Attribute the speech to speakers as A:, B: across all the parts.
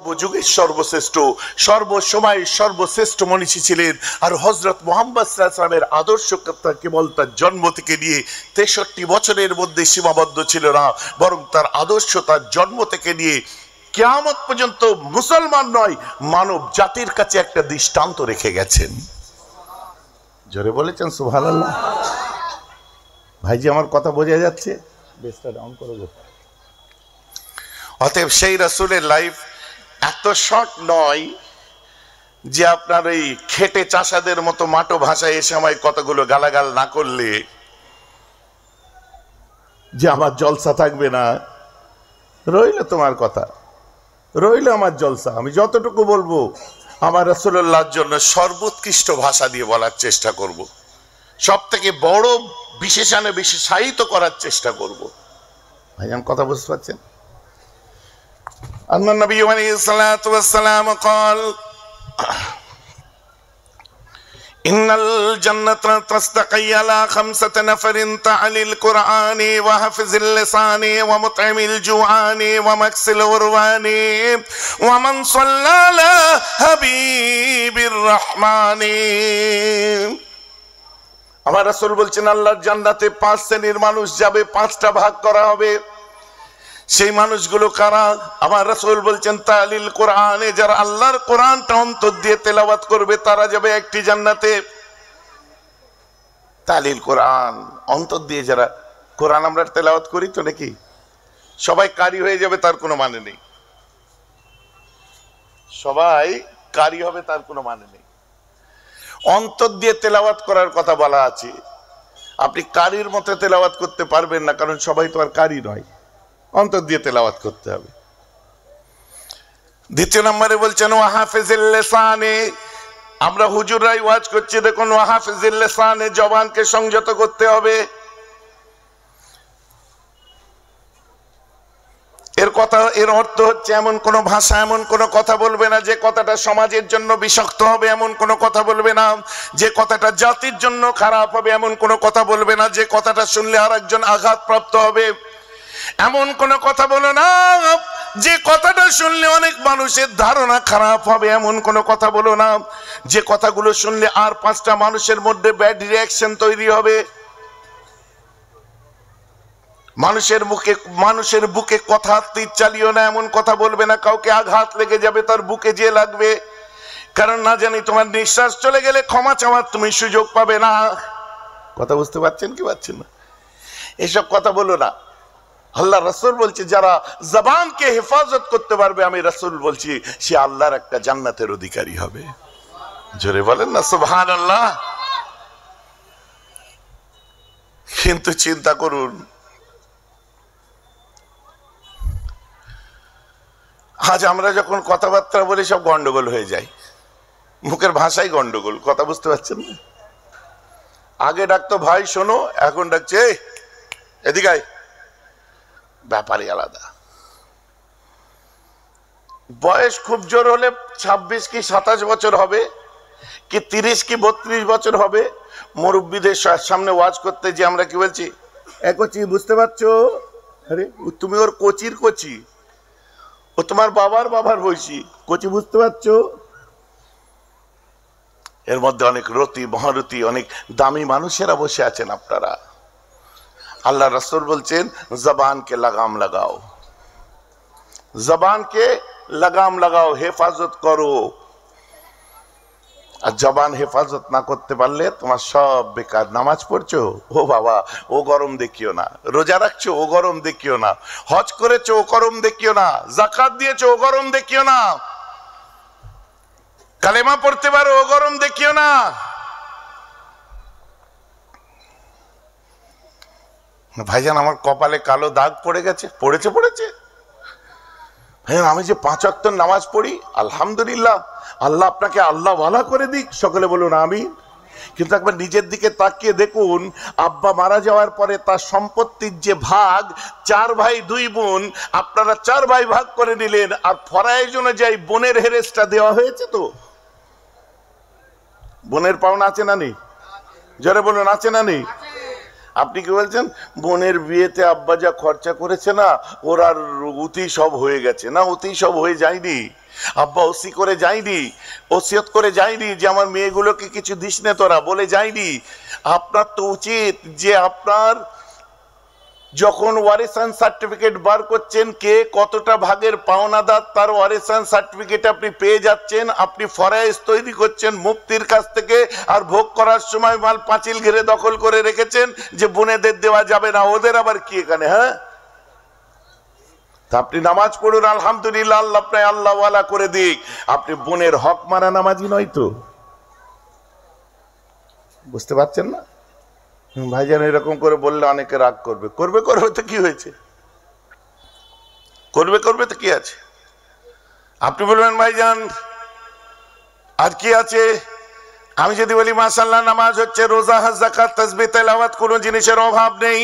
A: যুগের সর্বশ্রেষ্ঠ সর্বসময়ের সর্বশ্রেষ্ঠ মনীষী ছিলেন। আর হযরত মুহাম্মদ সাল্লাল্লাহু আলাইহি ওয়াসাল্লামের আদর্শ কেবল তার জন্ম থেকে নিয়ে 63 বছরের মধ্যে সীমাবদ্ধ ছিল না, বরং তার আদর্শ তার জন্ম থেকে নিয়ে কিয়ামত পর্যন্ত মুসলমান নয় মানব জাতির কাছে একটা দৃষ্টান্ত রেখে গেছেন। জোরে বলেছেন সুবহানাল্লাহ। ভাইজি আমার কথা বোঝা যাচ্ছে? বেসটা ডাউন করে দাও। অতএব সেই রাসূলের লাইফ এত শর্ট নয় যে আপনার ওই খেটে চাষাদের মতো মাটো ভাষায় এ সময় কতগুলো গালাগাল না করলে যে আমার জলসা থাকবে না। রইল তোমার কথা, রইল আমার জলসা। আমি যতটুকু বলবো আমার রাসূলুল্লাহর জন্য সর্বোৎকৃষ্ট ভাষা দিয়ে বলার চেষ্টা করব, সব থেকে বড় বিশেষণে বিশেষায়িত করার চেষ্টা করব। ভাইজান কথা বুঝতে পারছেন? أن النبي عليه الصلاة والسلام قال إن الجنة تستقي على 5 نفر تعلي القرآن وحفظ اللسان ومطعم الجوعان ومكس الغربان ومن صلى على حبيب الرحمن। আমার রাসূল বলছেন আল্লাহর জান্নাতে 5 শ্রেণীর মানুষ যাবে, 5টা ভাগ করা হবে। সেই মানুষগুলো কারা? আমার রাসূল বলছেন তালিল কোরআনে, যারা আল্লাহর কোরআনটা অন্তর দিয়ে তেলাওয়াত করবে তারা যাবে একটি জান্নাতে। তালিল কোরআন অন্তর দিয়ে যারা কোরআন আমরা তেলাওয়াত করি তো নাকি সবাই কারি হয়ে যাবে তার কোনো মানে নেই, সবাই কারি হবে তার কোনো মানে নেই। অন্তর দিয়ে তেলাওয়াত করার কথা বলা আছে। আপনি কারির মতো তেলাওয়াত করতে পারবেন না, কারণ সবাই তো আর কারি নয়, অন্তর দিয়ে তেলাওয়াত করতে হবে। দ্বিতীয় নম্বরে বলছেন ওয়াহাফিজিল লিসানে, আমরা হুজুররাই ওয়াজ করছি দেখুন ওয়াহাফিজিল লিসানে, জবানকে সংযত করতে হবে। এর অর্থ হচ্ছে এমন কোন ভাষা এমন কোন কথা বলবে না যে কথাটা সমাজের জন্য বিষাক্ত হবে, এমন কোন কথা বলবে না যে কথাটা জাতির জন্য খারাপ হবে, এমন কোন কথা বলবে না যে কথাটা শুনলে আর একজন আঘাতপ্রাপ্ত হবে, এমন কোন কথা বলো না যে কথাটা শুনলে অনেক মানুষের ধারণা খারাপ হবে, এমন কোন কথা বলো না যে কথাগুলো শুনলে আর 5টা মানুষের মধ্যে ব্যাড রিঅ্যাকশন তৈরি হবে। মানুষের বুকে কথা তীর চালিও না, এমন কথা বলবে না কাউকে আঘাত লেগে যাবে তার বুকে যে লাগবে, কারণ না জানি তোমার নিঃশ্বাস চলে গেলে ক্ষমা চাওয়ার তুমি সুযোগ পাবে না। কথা বুঝতে পারছেন কি পারছেন না? এসব কথা বলো না। আল্লাহ রাসূল বলছে যারা জবানকে হেফাজত করতে পারবে, আমি রাসূল বলছি সে আল্লাহর একটা জান্নাতের অধিকারী হবে। জোরে বলেন না সুবহানাল্লাহ। কিন্তু চিন্তা করুন, আজ আমরা যখন কথাবার্তা বলি সব গন্ডগোল হয়ে যায়, মুখের ভাষাই গন্ডগোল। কথা বুঝতে পারছেন না? আগে ডাকতো ভাই শোনো, এখন ডাকছে এদিকে আয়, ব্যাপারই আলাদা। বয়স খুব জোর হলে 26 কি 27 বছর হবে, কি 30 কি 32 বছর হবে, মুরব্বীদের সামনে ওয়াজ করতে যে আমরা কি বলছি, কচি বুঝতে পারছো? আরে তুমি ওর কচির কচি, ও তোমার বাবার বয়সী, কচি বুঝতে পারছো? এর মধ্যে অনেক রতি মহারতি অনেক দামি মানুষেরা বসে আছেন আপনারা। আল্লাহ রাসূল বলছেন জবানকে লাগাম লাগাও, জবানকে লাগাম লাগাও, হেফাজত করো। আর জবান হেফাজত না করতে পারলে তোমার সব বেকার। নামাজ পড়ছো, ও বাবা ও গরম দেখিও না, রোজা রাখছো ও গরম দেখিও না, হজ করেছো ও গরম দেখিও না, যাকাত দিয়েছো ও গরম দেখিও না, কালেমা পড়তে পারো ও গরম দেখিও না। ভাইজান আমার কপালে কালো দাগ পড়ে গেছে, পড়েছে ভাইজান। আমি যে 5 ওয়াক্ত নামাজ পড়ি, আলহামদুলিল্লাহ, আল্লাহ আপনাকে আল্লাহ ওয়ালা করে দিক, সকলে বলুন আমিন। কিন্তু একবার নিজের দিকে তাকিয়ে দেখুন, আব্বা মারা যাওয়ার পরে তার সম্পত্তির যে ভাগ, 4 ভাই 2 বোন, আপনারা 4 ভাই ভাগ করে নিলেন, আর ফরজ অনুযায়ী বোনের হেরেসটা দেওয়া হয়েছে। তো বোনের পাওনা আছে না নেই? জোরে বলুন আছে না নেই? আপনি কি বলছেন বোনের বিয়েতে আব্বা যা খরচা করেছে না, ওর আর অতি সব হয়ে গেছে? না, অতি সব হয়ে যায়নি। আব্বা ওসি করে যায়নি, ওসিয়ত করে যায়নি যে আমার মেয়েগুলোকে কিছু দিস না তোরা, বলে যায়নি। আপনার তো উচিত যে আপনার যখন ওয়ারিসান সার্টিফিকেট বার করছেন, কে কতটা ভাগের পাওনাদার তার ওয়ারিসান সার্টিফিকেট আপনি পেয়ে যাচ্ছেন। আপনি ফরায়েজ তৈরি করছেন মুফতির কাছ থেকে, আর ভোগ করার সময় মাল পাঁচিল ঘিরে দখল করে রেখেছেন যে বোনেদের দেওয়া যাবে না। ওদের আবার কি এখানে? হ্যাঁ, আপনি নামাজ পড়ুন, আলহামদুলিল্লাহ, আল্লাহ আপনাকে আল্লাহ ওয়ালা করে দিক। আপনি বোনের হক মারা নামাজি নয় তো? বুঝতে পারছেন না? ভাইজান এরকম করে বললে অনেকে রাগ করবে। করবে করবে তো কি হয়েছে? করবে করবে তো কি আছে? আপনি বলবেন ভাইজান আর কি আছে? আমি যদি বলি মাশাআল্লাহ নামাজ হচ্ছে, রোজা, হজ, যাকাত, তাসবিহ, তেলাওয়াত, কোনো জিনিসের অভাব নেই।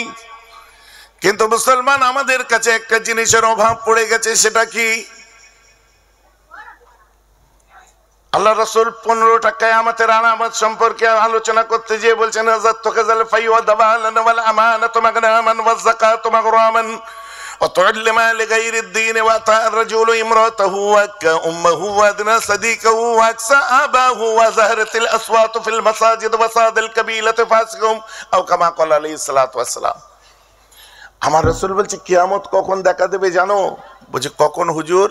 A: কিন্তু মুসলমান আমাদের কাছে একটা জিনিসের অভাব পড়ে গেছে, সেটা কি? আল্লাহ রাসূল 15টা কিয়ামতের আলামত সম্পর্কে আলোচনা করতে গিয়ে বলছেন, হাযাত তুকাযাল ফাইওয়া দাবালান ওয়াল আমানাতু মাগনামান ওয়াজ যাকাতু মাগরামান ওয়া তুআল্লিমা লিগাইরিদ দীন ওয়া তা'রাজুলু ইমরাতাহু ওয়া উম্মুহু ওয়া আদনা সাদিকাহু ওয়া আকসা আবাহু ওয়া যাহরাতিল আসওয়াতু ফিল মাসাজিদ ওয়া সাদাল কাবিলাতু ফাসিকুম আও কামা ক্বালা আলাইহিস সালাতু ওয়াস সালাম। আমার রাসূল বলছে কিয়ামত কখন দেখা দেবে জানো? বলছে কখন হুজুর?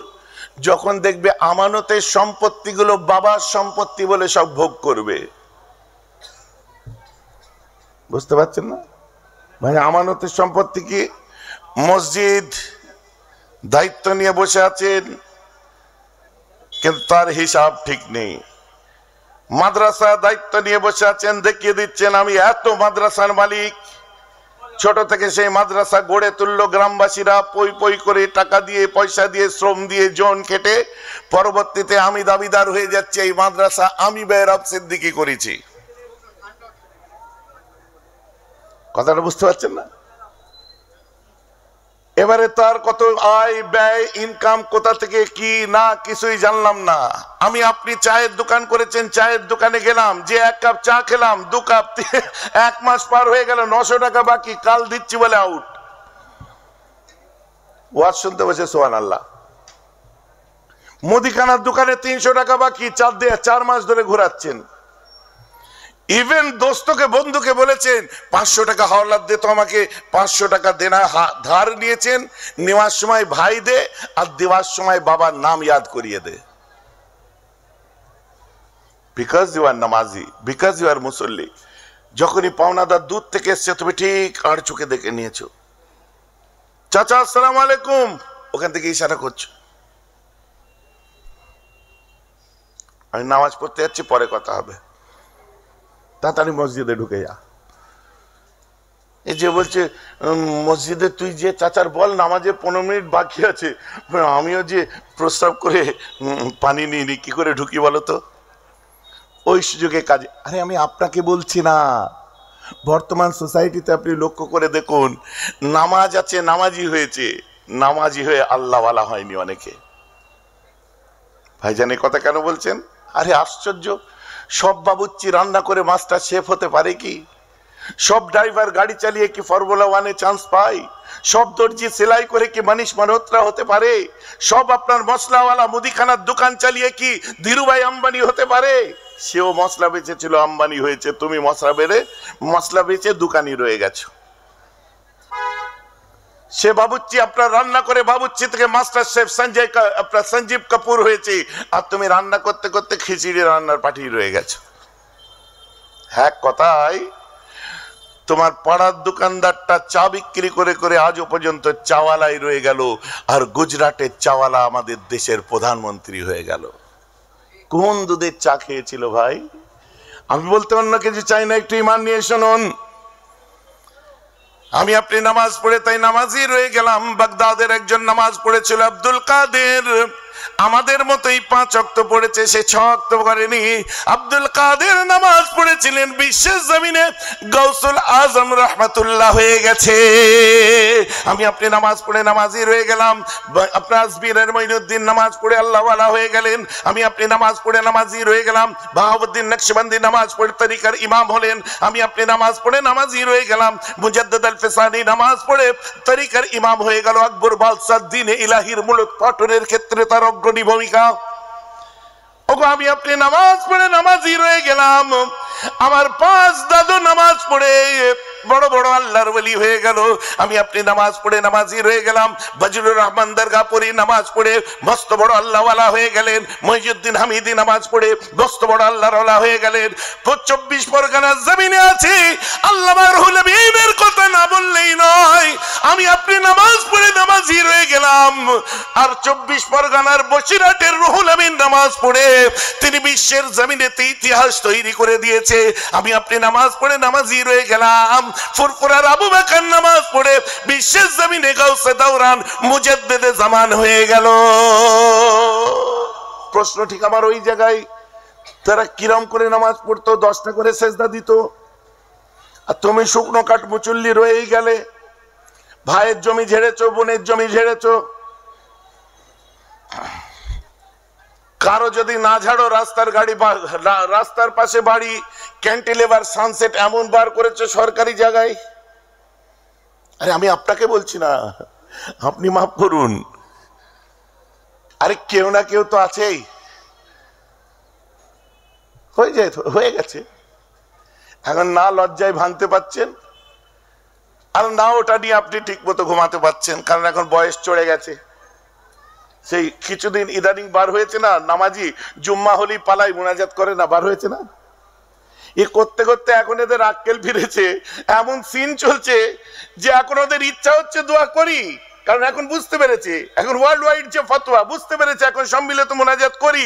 A: যখন দেখবে আমানতের সম্পত্তিগুলো বাবার সম্পত্তি বলে সব ভোগ করবে। বুঝতে পারছেন না? মানে আমানতের সম্পত্তি কি? মসজিদ দায়িত্ব নিয়ে বসে আছেন কিন্তু তার হিসাব ঠিক নেই। মাদ্রাসা দায়িত্ব নিয়ে বসে আছেন, দেখিয়ে দিচ্ছেন আমি এত মাদ্রাসার মালিক। ছোট থেকে সেই মাদ্রাসা গড়ে তুললো গ্রামবাসীরা, পই পই করে টাকা দিয়ে, পয়সা দিয়ে, শ্রম দিয়ে, জন কেটে। পরবর্তীতে আমি দাবিদার হয়ে যাচ্ছে এই মাদ্রাসা আমি বেহরাব সিদ্দিকী করেছি। কথাটা বুঝতে পারছেন না? এবারে তার কত আয় ব্যয় ইনকাম কোথা থেকে কি না কিছুই জানলাম না। আমি আপনি চায়ের দোকান করেছেন, চায়ের দোকানে গেলাম, যে 1 কাপ চা খেলাম, 2 কাপ, 1 মাস পার হয়ে গেল, 900 টাকা বাকি, কাল দিচ্ছি বলে আউট। ওয়াজ শুনতে বসে সুবহানাল্লাহ। মুদিখানার দোকানে 300 টাকা বাকি, 4 মাস ধরে ঘোরাচ্ছেন। ইভেন দোস্তকে বন্ধুকে বলেছেন 500 টাকা হাওলাত দে তো আমাকে, 500 টাকা দেনা ধার নিয়েছেন, নেওয়ার সময় ভাই দে আর দেওয়ার সময় বাবার নাম ইয়াদ করিয়ে দে। বিকজ ইউ আর নামাজি, বিকজ ইউ আর মুসল্লি। যখনই পাওনাদার দূর থেকে এসছে তুমি ঠিক আর চোখে দেখে নিয়েছো। চাচা আসসালামু আলাইকুম, ওখান থেকে ইশারা করছো। আমি নামাজ পড়তে যাচ্ছি, পরে কথা হবে, তাড়াতাড়ি মসজিদে ঢুকে যা। এই যে বলছে মসজিদে তুই যে চাচার বল নামাজে 15 মিনিট বাকি আছে, আমিও যে প্রস্রাব করে পানি নিয়ে কি করে ঢুকি বলো তো? ওই সুযোগে কাজে। আরে আমি আপনাকে বলছি না, বর্তমান সোসাইটিতে আপনি লক্ষ্য করে দেখুন, নামাজ আছে নামাজি হয়েছে, নামাজি হয়ে আল্লাহওয়ালা হয়নি অনেকে। ভাইজান এই কথা কেন বলছেন? আরে আশ্চর্য, সব বাবুর্চি রান্না করে মাস্টার শেফ হতে পারে কি? সব ড্রাইভার গাড়ি চালিয়ে কি ফর্মুলা 1-এ চান্স পায়? সব দর্জি সেলাই করে কি মানিশ মালহোত্রা হতে পারে? সব আপনার মশলাওয়ালা মুদিখানার দোকান চালিয়ে কি ধীরুভাই আম্বানি হতে পারে? সেও মশলা বেচেছিল, আম্বানি হয়েছে। তুমি মশলা বেচে দোকানি রয়ে গেছো। সে বাবুর্চি আপনার রান্না করে বাবুর্চি থেকে মাস্টার শেফ সঞ্জীব কাপুর হয়েছে, আর তুমি রান্না করতে করতে খিচুড়ি রান্নার পার্টি রয়ে গেছো। হ্যাঁ, কথাই তোমার পাড়ার দোকানদারটা চা বিক্রি করে করে আজও পর্যন্ত চাওয়ালাই রয়ে গেল, আর গুজরাটের চাওয়ালা আমাদের দেশের প্রধানমন্ত্রী হয়ে গেল। কোন দুধের চা খেয়েছিল ভাই? আমি বলতে অন্য কিছু চাই না, একটু ঈমান নিয়ে শুনুন। আমি আপনি নামাজ পড়ে তাই নামাজি রয়ে গেলাম। বাগদাদের একজন নামাজ পড়েছিল আব্দুল কাদের। আমাদের মতোই 5 ওয়াক্ত পড়েছে, সে 6 ওয়াক্ত করেনি। আব্দুল কাদের নামাজ পড়েছিলেন বিশ্বের জমিনে গাউসুল আজম রাহমাতুল্লাহ হয়ে গেছে। আমি আপনি নামাজ পড়ে নামাজি রয়ে গেলাম, আপনার আজমিরের মঈনুদ্দিন নামাজ পড়ে আল্লাহওয়ালা হয়ে গেলেন। আমি আপনি নামাজ পড়ে নামাজি রয়ে গেলাম, বাহাউদ্দিন নকশবন্দি নামাজ পড়ে তরিকার ইমাম হলেন। আমি আপনি নামাজ পড়ে নামাজি রয়ে গেলাম, মুজাদ্দিদ আল ফিসানি নামাজ পড়ে তরিকার ইমাম হয়ে গেল। আকবর বাদশাহ দ্বীনে ইলাহির মূলত পাঠনের ক্ষেত্রে তার অগ্রণী ভূমিকা। ওগো আমি আপনি নামাজ পড়ে নামাজি রয়ে গেলাম, আমার 5 দাদু নামাজ পড়ে বড় বড় আল্লাহর ওলি হয়ে গেল। আমি আপনি নামাজ পড়ে নামাজি রয়ে গেলাম, বজলুর রহমান দরগা পড়ে নামাজ পড়ে মস্ত বড় আল্লাহওয়ালা হয়ে গেলেন। মহিউদ্দিন হামিদি নামাজ পড়ে মস্ত বড় আল্লাহর ওলা হয়ে গেলেন। 24 পরগনার জমিনে আছে, আল্লামা রুহুল আমিনের কথা না বললেই নয়। আমি আপনি নামাজ পড়ে নামাজি রয়ে গেলাম, আর 24 পরগনার বসিরহাটের রুহুল আমিন নামাজ পড়ে তিনি বিশ্বের জমিনেতে ইতিহাস তৈরি করে দিয়েছে। আমি আপনি নামাজ পড়ে নামাজি রয়ে গেলাম, ফুরফুরার আবু বকর নামাজ পড়ে বিশ্বের জমিনে গাউসে দাওরান মুজাদ্দিদে জামান হয়ে গেল। প্রশ্ন ঠিক আমার ওই জায়গায়, তারা কিরম করে নামাজ পড়তো? 10টা করে সেজদা দিত, আর তুমি শুকনো কাঠ মুচুল্লি রয়েই গেলে। ভাইয়ের জমি ঝেড়েছো, বোনের জমি ঝেড়েছো। কারো যদি না ঝাড়ো, রাস্তার গাড়ি, রাস্তার পাশে বাড়ি, ক্যান্টিলেভার, সানসেট এমন বার করেছে সরকারি জায়গায়। আরে আমি আপনাকে বলছি না, আপনি মাফ করুন। আরে কেউ না কেউ তো আছেই, হয়ে গেছে। এখন না লজ্জায় ভাঙতে পাচ্ছেন, আর না ওটা নিয়ে আপনি ঠিক মতো ঘুমাতে পাচ্ছেন, কারণ এখন বয়স চড়ে গেছে। সেই কিছুদিন ইদানিং বার হয়েছে না, নামাজি জুম্মা হলি পালাই মুনাজাত করে না, বার হয়েছে না? এ করতে করতে এখন এদের আক্কেল ফিরেছে, এমন সিন চলছে যে এখন ওদের ইচ্ছা হচ্ছে দোয়া করি, কারণ এখন বুঝতে পেরেছে, এখন ওয়ার্ল্ড ওয়াইড যে ফতোয়া বুঝতে পেরেছে, এখন সম্মিলিত মুনাজাত করি।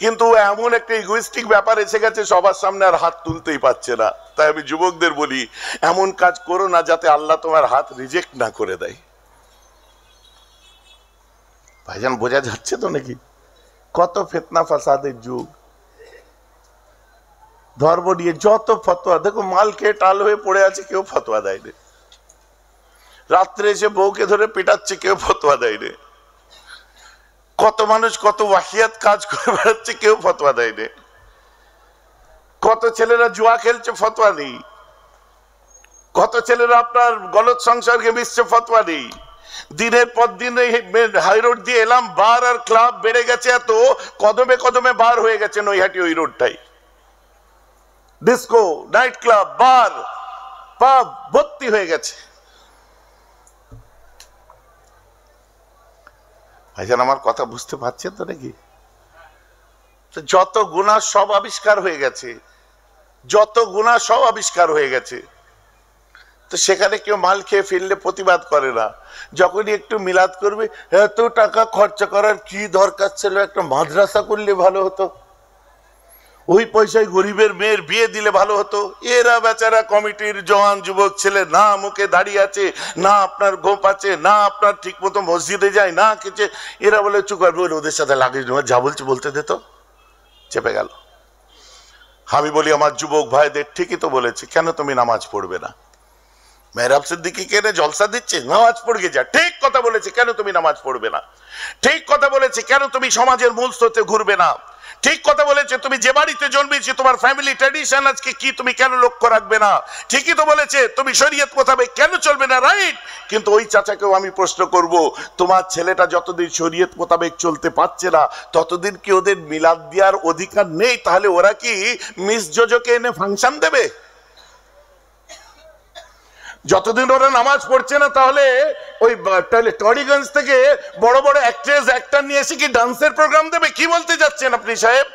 A: কিন্তু এমন একটা ইগোইস্টিক ব্যাপার এসে গেছে, সবার সামনে আর হাত তুলতেই পারছে না। তাই আমি যুবকদের বলি, এমন কাজ করো না যাতে আল্লাহ তোমার হাত রিজেক্ট না করে দেয়। ভাইজান বোঝা যাচ্ছে তো নাকি? কত ফিতনা ফাসাদের যুগ, ধর্ম নিয়ে যত ফতোয়া। দেখো মাল খেয়ে টাল হয়ে পড়ে আছে, কেউ ফতোয়া দেয়নি। রাত্রে এসে বউকে ধরে পিটাচ্ছে, কেউ ফতোয়া দেয়নি। কত মানুষ কত ওয়াহিয়াত কাজ করে বেড়াচ্ছে, কেউ ফতোয়া দেয়নি। কত ছেলেরা জুয়া খেলছে, ফতোয়া নেই। কত ছেলেরা আপনার গলত সংসর্গে মিশছে, ফতোয়া নেই। দিনের পর দিন হাই রোড দিয়ে এলাম, বার আর ক্লাব বেড়ে গেছে এত, কদমে কদমে বার হয়ে গেছে নৈহাটি ওই রোডটাই। ডিস্কো, নাইট ক্লাব, বার, পাব ভর্তি হয়ে গেছে। ভাইজান আমার কথা বুঝতে পারছেন তো নাকি? যত গুনাহ সব আবিষ্কার হয়ে গেছে, যত গুনাহ সব আবিষ্কার হয়ে গেছে। তো সেখানে কেউ মাল খেয়ে ফিরলে প্রতিবাদ করে না। যখনই একটু মিলাদ করবে, এত টাকা খরচা করার কি দরকার ছিল, একটা মাদ্রাসা করলে ভালো হতো, ওই পয়সায় গরিবের মেয়ের বিয়ে দিলে ভালো হতো। এরা বেচারা কমিটির জওয়ান যুবক ছেলে, না মুখে দাঁড়িয়ে আছে, না আপনার গোপ আছে, না আপনার ঠিক মতো মসজিদে যায়, না কিছু। এরা বলে চুপ করবে, ওদের সাথে লাগিয়ে যা বলছে বলতে দে, তো চেপে গেল। আমি বলি আমার যুবক ভাইদের, ঠিকই তো বলেছে, কেন তুমি নামাজ পড়বে না? মেহরাব সিদ্দিকী কেনে জলসা দিচ্ছে, নামাজ পড়ে যা। ঠিক কথা বলেছে, কেন তুমি নামাজ পড়বে না? ঠিক কথা বলেছে, কেন তুমি সমাজের মূল স্রোতে ঘুরবে না? ঠিক কথা বলেছে, তুমি যে বাড়িতে জন্মেছি তোমার ফ্যামিলি ট্র্যাডিশন আজকে কি, তুমি কেন লক্ষ্য রাখবে না? ঠিকই তো বলেছে, তুমি শরীয়ত মোতাবেক কেন চলবে না? রাইট। কিন্তু ওই চাচাকেও আমি প্রশ্ন করব, তোমার ছেলেটা যতদিন শরীয়ত মোতাবেক চলতে পারছে না, ততদিন কি ওদের মিলাদ দেওয়ার অধিকার নেই? তাহলে ওরা কি মিস জোজোকে এনে ফাংশন দেবে? যতদিন ওরা নামাজ পড়ছে না, তাহলে ওই টরিগঞ্জ থেকে বড় বড় অ্যাক্ট্রেস অ্যাক্টর নিয়ে এসে কি ডান্সের প্রোগ্রাম দেবে? কি বলতে যাচ্ছেন আপনি সাহেব?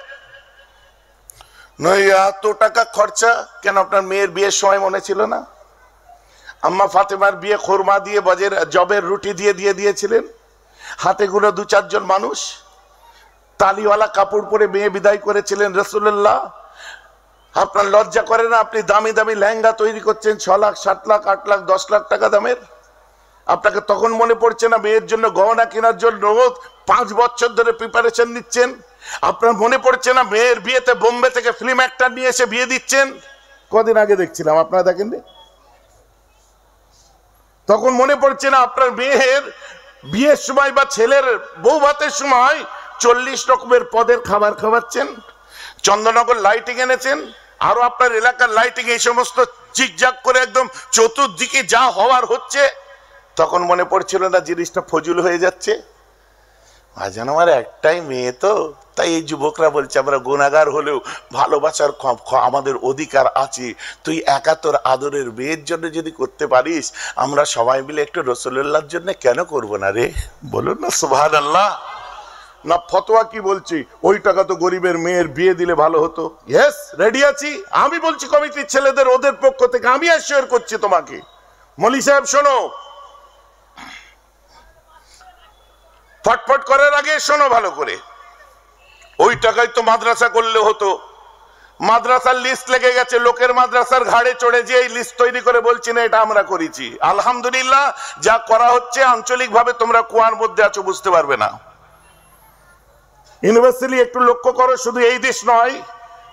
A: নয় এত টাকা খরচা কেন? আপনার মেয়ের বিয়ের সময় মনে ছিল না? আম্মা ফাতেমার বিয়ে খোরমা দিয়ে, জবের রুটি দিয়ে দিয়েছিলেন। হাতে গুলো 2-4 জন মানুষ, তালিওয়ালা কাপড় পরে মেয়ে বিদায় করেছিলেন রাসূলুল্লাহ। আপনার লজ্জা করে না? আপনি দামি দামি লেহেঙ্গা তৈরি করছেন, 6 লাখ, 7 লাখ, 8 লাখ, 10 লাখ টাকা দামের। আপনাকে তখন মনে পড়ছে না মেয়ের জন্য গহনা কেনার জন্য 5 বছর ধরে প্রিপারেশন নিচ্ছেন। আপনার মনে পড়ছে না মেয়ের বিয়েতে বোম্বে থেকে ফিল্ম অ্যাক্টর নিয়ে এসে বিয়ে দিচ্ছেন? কদিন আগে দেখছিলাম, আপনারা দেখেননি? তখন মনে পড়ছে না আপনার মেয়ের বিয়ের সময় বা ছেলের বউ ভাতের সময় 40 রকমের পদের খাবার খাওয়াচ্ছেন, চন্দননগর লাইটিং এনেছেন, আরো আপনার এলাকার লাইটিং, এই সমস্ত জিগজাগ করে একদম চতুর্দিকে যা হওয়ার হচ্ছে। তখন মনে পড়ছিল না জিনিসটা ফজুল হয়ে যাচ্ছে? আজান আমার একটাই মেয়ে তো, তাই এই যুবকরা বলছে আমরা গুনাহগার হলেও ভালোবাসার আমাদের অধিকার আছে। তুই একা তোর আদরের মেয়ের জন্য যদি করতে পারিস, আমরা সবাই মিলে একটু রাসূলুল্লাহর জন্য কেন করব না রে? বলুন না সুবহানাল্লাহ। না ফতোয়া কি বলছি, ওই টাকা তো গরিবের মেয়ের বিয়ে দিলে ভালো হতো। ইয়েস, রেডি আছি। আমি বলছি কমিটির ছেলেদের, ওদের পক্ষ থেকে আমি অ্যাসিওর করছি তোমাকে। মলি সাহেব শোনো, ফটফট করার আগে শোনো ভালো করে। ওই টাকায় তো মাদ্রাসা করলে হতো। মাদ্রাসার লিস্ট লেগে গেছে, লোকের মাদ্রাসার ঘাড়ে চড়ে যে এই লিস্ট তৈরি করে বলছি না এটা আমরা করেছি। আলহামদুলিল্লাহ, যা করা হচ্ছে আঞ্চলিক ভাবে তোমরা কুয়ার মধ্যে আছো, বুঝতে পারবে না। ইউনিভার্সিটি একটু লক্ষ্য করো, শুধু এই দেশ নয়,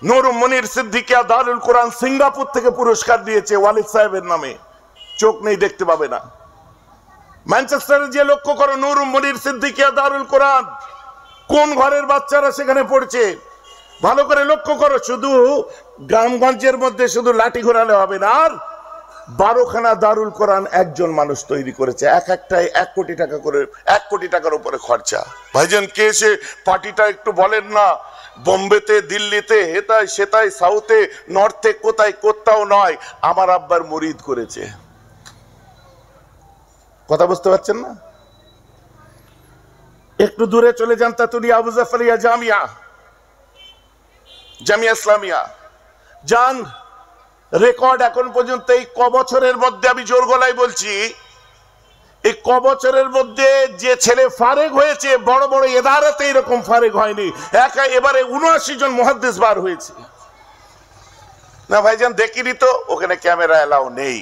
A: নূর মুনির সিদ্দিকিয়া দারুল কোরআন সিঙ্গাপুর থেকে পুরস্কার দিয়েছে ওয়ালিদ সাহেবের নামে, চোখ নেই দেখতে পাবে না। ম্যানচেস্টারে যে লক্ষ্য করো, নূর মুনির সিদ্দিকিয়া দারুল কোরআন, কোন ঘরের বাচ্চারা সেখানে পড়ছে ভালো করে লক্ষ্য করো। শুধু গ্রামগঞ্জের মধ্যে শুধু লাঠি ঘোরালে হবে না, আর 12খানা দারুল কোরআন একজন মানুষ তৈরি করেছে, এক একটাই 1 কোটি টাকা করে, 1 কোটি টাকার উপরে খরচা। ভাইজান কে সে পার্টিটা একটু বলেন না। বোম্বেতে, দিল্লিতে, হেতায় সেতায়, সাউথে, নর্থে, কোথায় কোথাও নয়, আমার আব্বার মুরিদ করেছে। কথা বুঝতে পারছেন না? একটু দূরে চলে যান, তাতুলিয়া আবু জাফরিয়া জামিয়া ইসলামিয়া যান, রেকর্ড এখন পর্যন্ত এই ক বছরের মধ্যে, আমি জোর গলায় বলছি, এই ক বছরের মধ্যে যে ছেলে ফারেক হয়েছে, বড় বড় ইদারাতে এরকম ফারেক হয়নি। এবারে 79 জন মুহাদ্দিস বার হয়েছে। না ভাইজান দেখিনি তো, ওখানে ক্যামেরা এলাও নেই।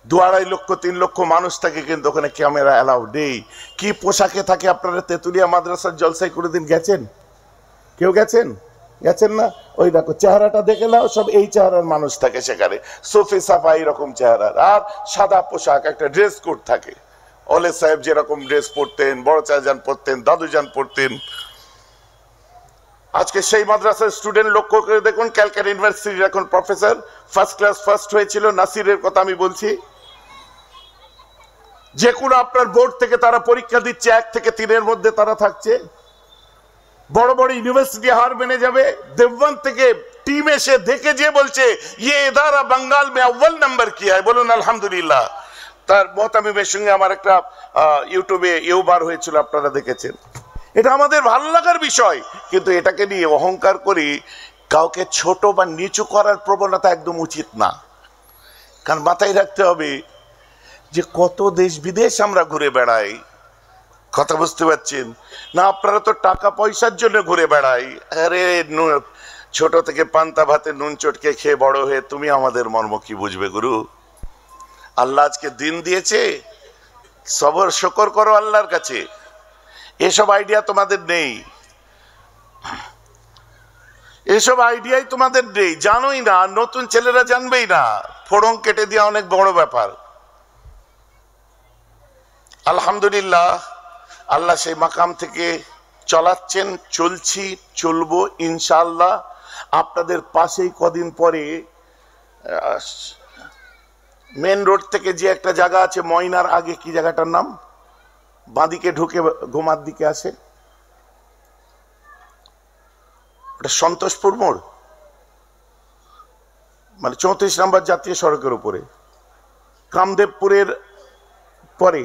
A: 2-2.5 লক্ষ 3 লক্ষ মানুষ থাকে, কিন্তু ওখানে ক্যামেরা এলাও নেই। কি পোশাকে থাকে আপনারা তেতুলিয়া মাদ্রাসার জলসায় কোনোদিন গেছেন? কেউ গেছেন? গেছেন না? ওই দেখো চেহারাটা দেখে নাও, সব এই চেহারার মানুষ থাকে সেখানে, সুফি সাফা এরকম চেহারার, আর সাদা পোশাক, একটা ড্রেস কোড থাকে। ওলে সাহেব যেরকম ড্রেস পরতেন, বড় চাচাজান পরতেন, দাদুজান পরতেন। আজকে সেই মাদ্রাসার স্টুডেন্ট লক্ষ্য করে দেখুন, ক্যালকাটা ইউনিভার্সিটির এখন প্রফেসর, ফার্স্ট ক্লাস ফার্স্ট হয়েছিল, নাসিরের কথা আমি বলছি। যে কোনো আপনার বোর্ড থেকে তারা পরীক্ষা দিচ্ছে, 1 থেকে 3-এর মধ্যে তারা থাকছে। বড় বড় ইউনিভার্সিটি হার মেনে যাবে। দেববন্দ থেকে টিম এসে দেখে যে বলছে ये इदारा बंगाल में अव्वल नंबर किया है, বলুন আলহামদুলিল্লাহ। তার মোহতামিমের সঙ্গে আমার একটা ইউটিউবে বার হয়েছিল, আপনারা দেখেছেন। এটা আমাদের ভালো লাগার বিষয়, কিন্তু এটাকে নিয়ে অহংকার করি কাউকে ছোট বা নিচু করার প্রবণতা একদম উচিত না। কারণ মাথায় রাখতে হবে যে কত দেশ বিদেশ আমরা ঘুরে বেড়াই। কথা বুঝতে পারছেন না? আপনারা তো টাকা পয়সার জন্য ঘুরে বেড়াই। আরে ছোট থেকে পান্তা ভাতে নুন চটকে খেয়ে বড় হয়ে তুমি আমাদের মর্ম কি বুঝবে গুরু? আল্লাহ আজকে দিন দিয়েছে, সবর শুকর করো আল্লাহর কাছে। এসব আইডিয়া তোমাদের নেই, এসব আইডিয়াই তোমাদের নেই, জানোই না, নতুন ছেলেরা জানবেই না। ফোড়ং কেটে দেওয়া অনেক বড় ব্যাপার। আলহামদুলিল্লাহ, আল্লাহ সেই মাকাম থেকে চলাচ্ছেন, চলছি, চলবো ইনশাআল্লাহ। আপনাদের পাশেই কদিন পরে মেন রোড থেকে যে একটা জায়গা আছে, ময়নার আগে, কি জায়গাটার নাম, বাঁদিকে ঢুকে গোমার দিকে আসে, ওটা সন্তোষপুর মোড়, মানে 34 নম্বর জাতীয় সড়কের উপরে, কামদেবপুরের পরে।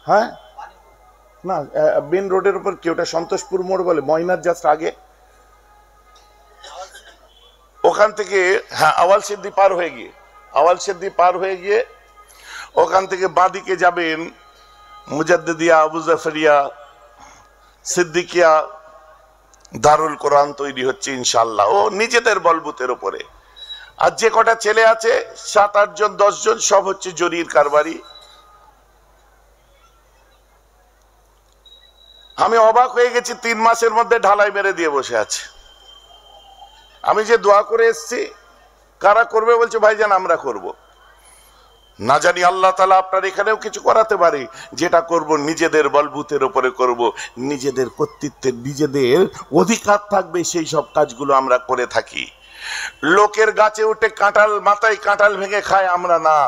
A: হ্যাঁ না, মেন রোডের উপর কি, ওটা সন্তোষপুর মোড় বলে, ময়নার জাস্ট আগে। ওখান থেকে হ্যাঁ আওয়াল সিদ্ধি পার হয়ে গিয়ে ওখান থেকে বাঁদিকে যাবেন, মুজাদ্দিদিয়া আবু জাফরিয়া সিদ্দিকিয়া দারুল কোরআন তৈরি হচ্ছে ইনশাআল্লাহ, ও নিজেদের বলবুতের উপরে। আর যে কটা ছেলে আছে 7-8 জন 10 জন, সব হচ্ছে জরির কারবারি। আমি অবাক হয়ে গেছি, 3 মাসের মধ্যে ঢালাই মেরে দিয়ে বসে আছে। আমি যে দোয়া করে এসেছি, কারা করবে বলছে ভাইজান আমরা করব। না জানি আল্লাহ তাআলা আপনার এখানেও কিছু করাতে পারে। যেটা করব নিজেদের বলবুতের উপরে করব, নিজেদের কর্তৃত্বের নিজেদের অধিকার থাকবে, সেই সব কাজগুলো আমরা করে থাকি। লোকের গাছে উঠে কাঁঠাল, মাথায় কাঁঠাল ভেঙে খায় আমরা না।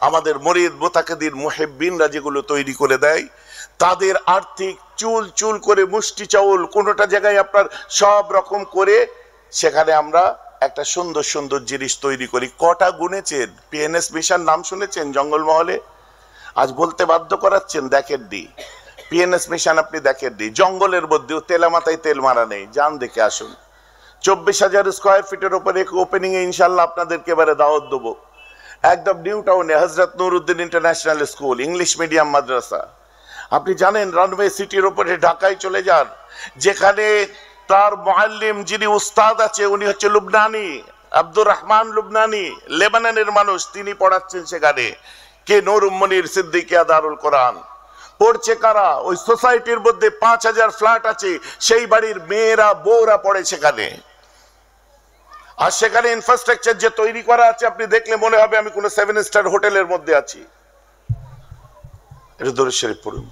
A: আমাদের মরিদ মোতাকাদির মুহিব্বিনরা যেগুলো তৈরি করে দেয়, তাদের আর্থিক চুল চুল করে মুষ্টি চাউল কোনোটা জায়গায় আপনার সব রকম করে সেখানে আমরা একটা সুন্দর সুন্দর জিনিস তৈরি করি। কটা গুনেছেন? পিএনএস মিশন নাম শুনেছেন? জঙ্গলমহলে আজ বলতে বাধ্য করাচ্ছেন, দেখেন দি পিএনএস মিশন আপনি দেখেন দি। জঙ্গলের মধ্যেও তেলা মাথায় তেল মারা নেই, যান দেখে আসুন। 24,000 স্কোয়ার ফিটের উপরে ওপেনিং এ ইনশাল্লাহ আপনাদেরকে এবারে দাওয়াত দেবো। একদম নিউ টাউনে হযরত Nuruddin international school, English medium মাদ্রাসা। আপনি জানেন রানওয়ে সিটির উপরে ঢাকায় চলে যান, যেখানে তার মুআল্লিম যিনি উস্তাদ আছে উনি হচ্ছে লুবনানি, আব্দুর রহমান লুবনানি, লেবাননের মানুষ, তিনি পড়াচ্ছেন সেখানে। কে নূর মনির সিদ্দিকিয়া দারুল কোরআন পড়ছে কারা? ওই সোসাইটির মধ্যে 5,000 ফ্ল্যাট আছে, সেই বাড়ির মেয়েরা বউরা পড়ে সেখানে। আর সেখানে ইনফ্রাস্ট্রাকচার যে তৈরি করা আছে, আপনি দেখলে মনে হবে আমি কোনো 7 স্টার হোটেলের মধ্যে আছি। এটা দরুদ শরীফ পড়ুন।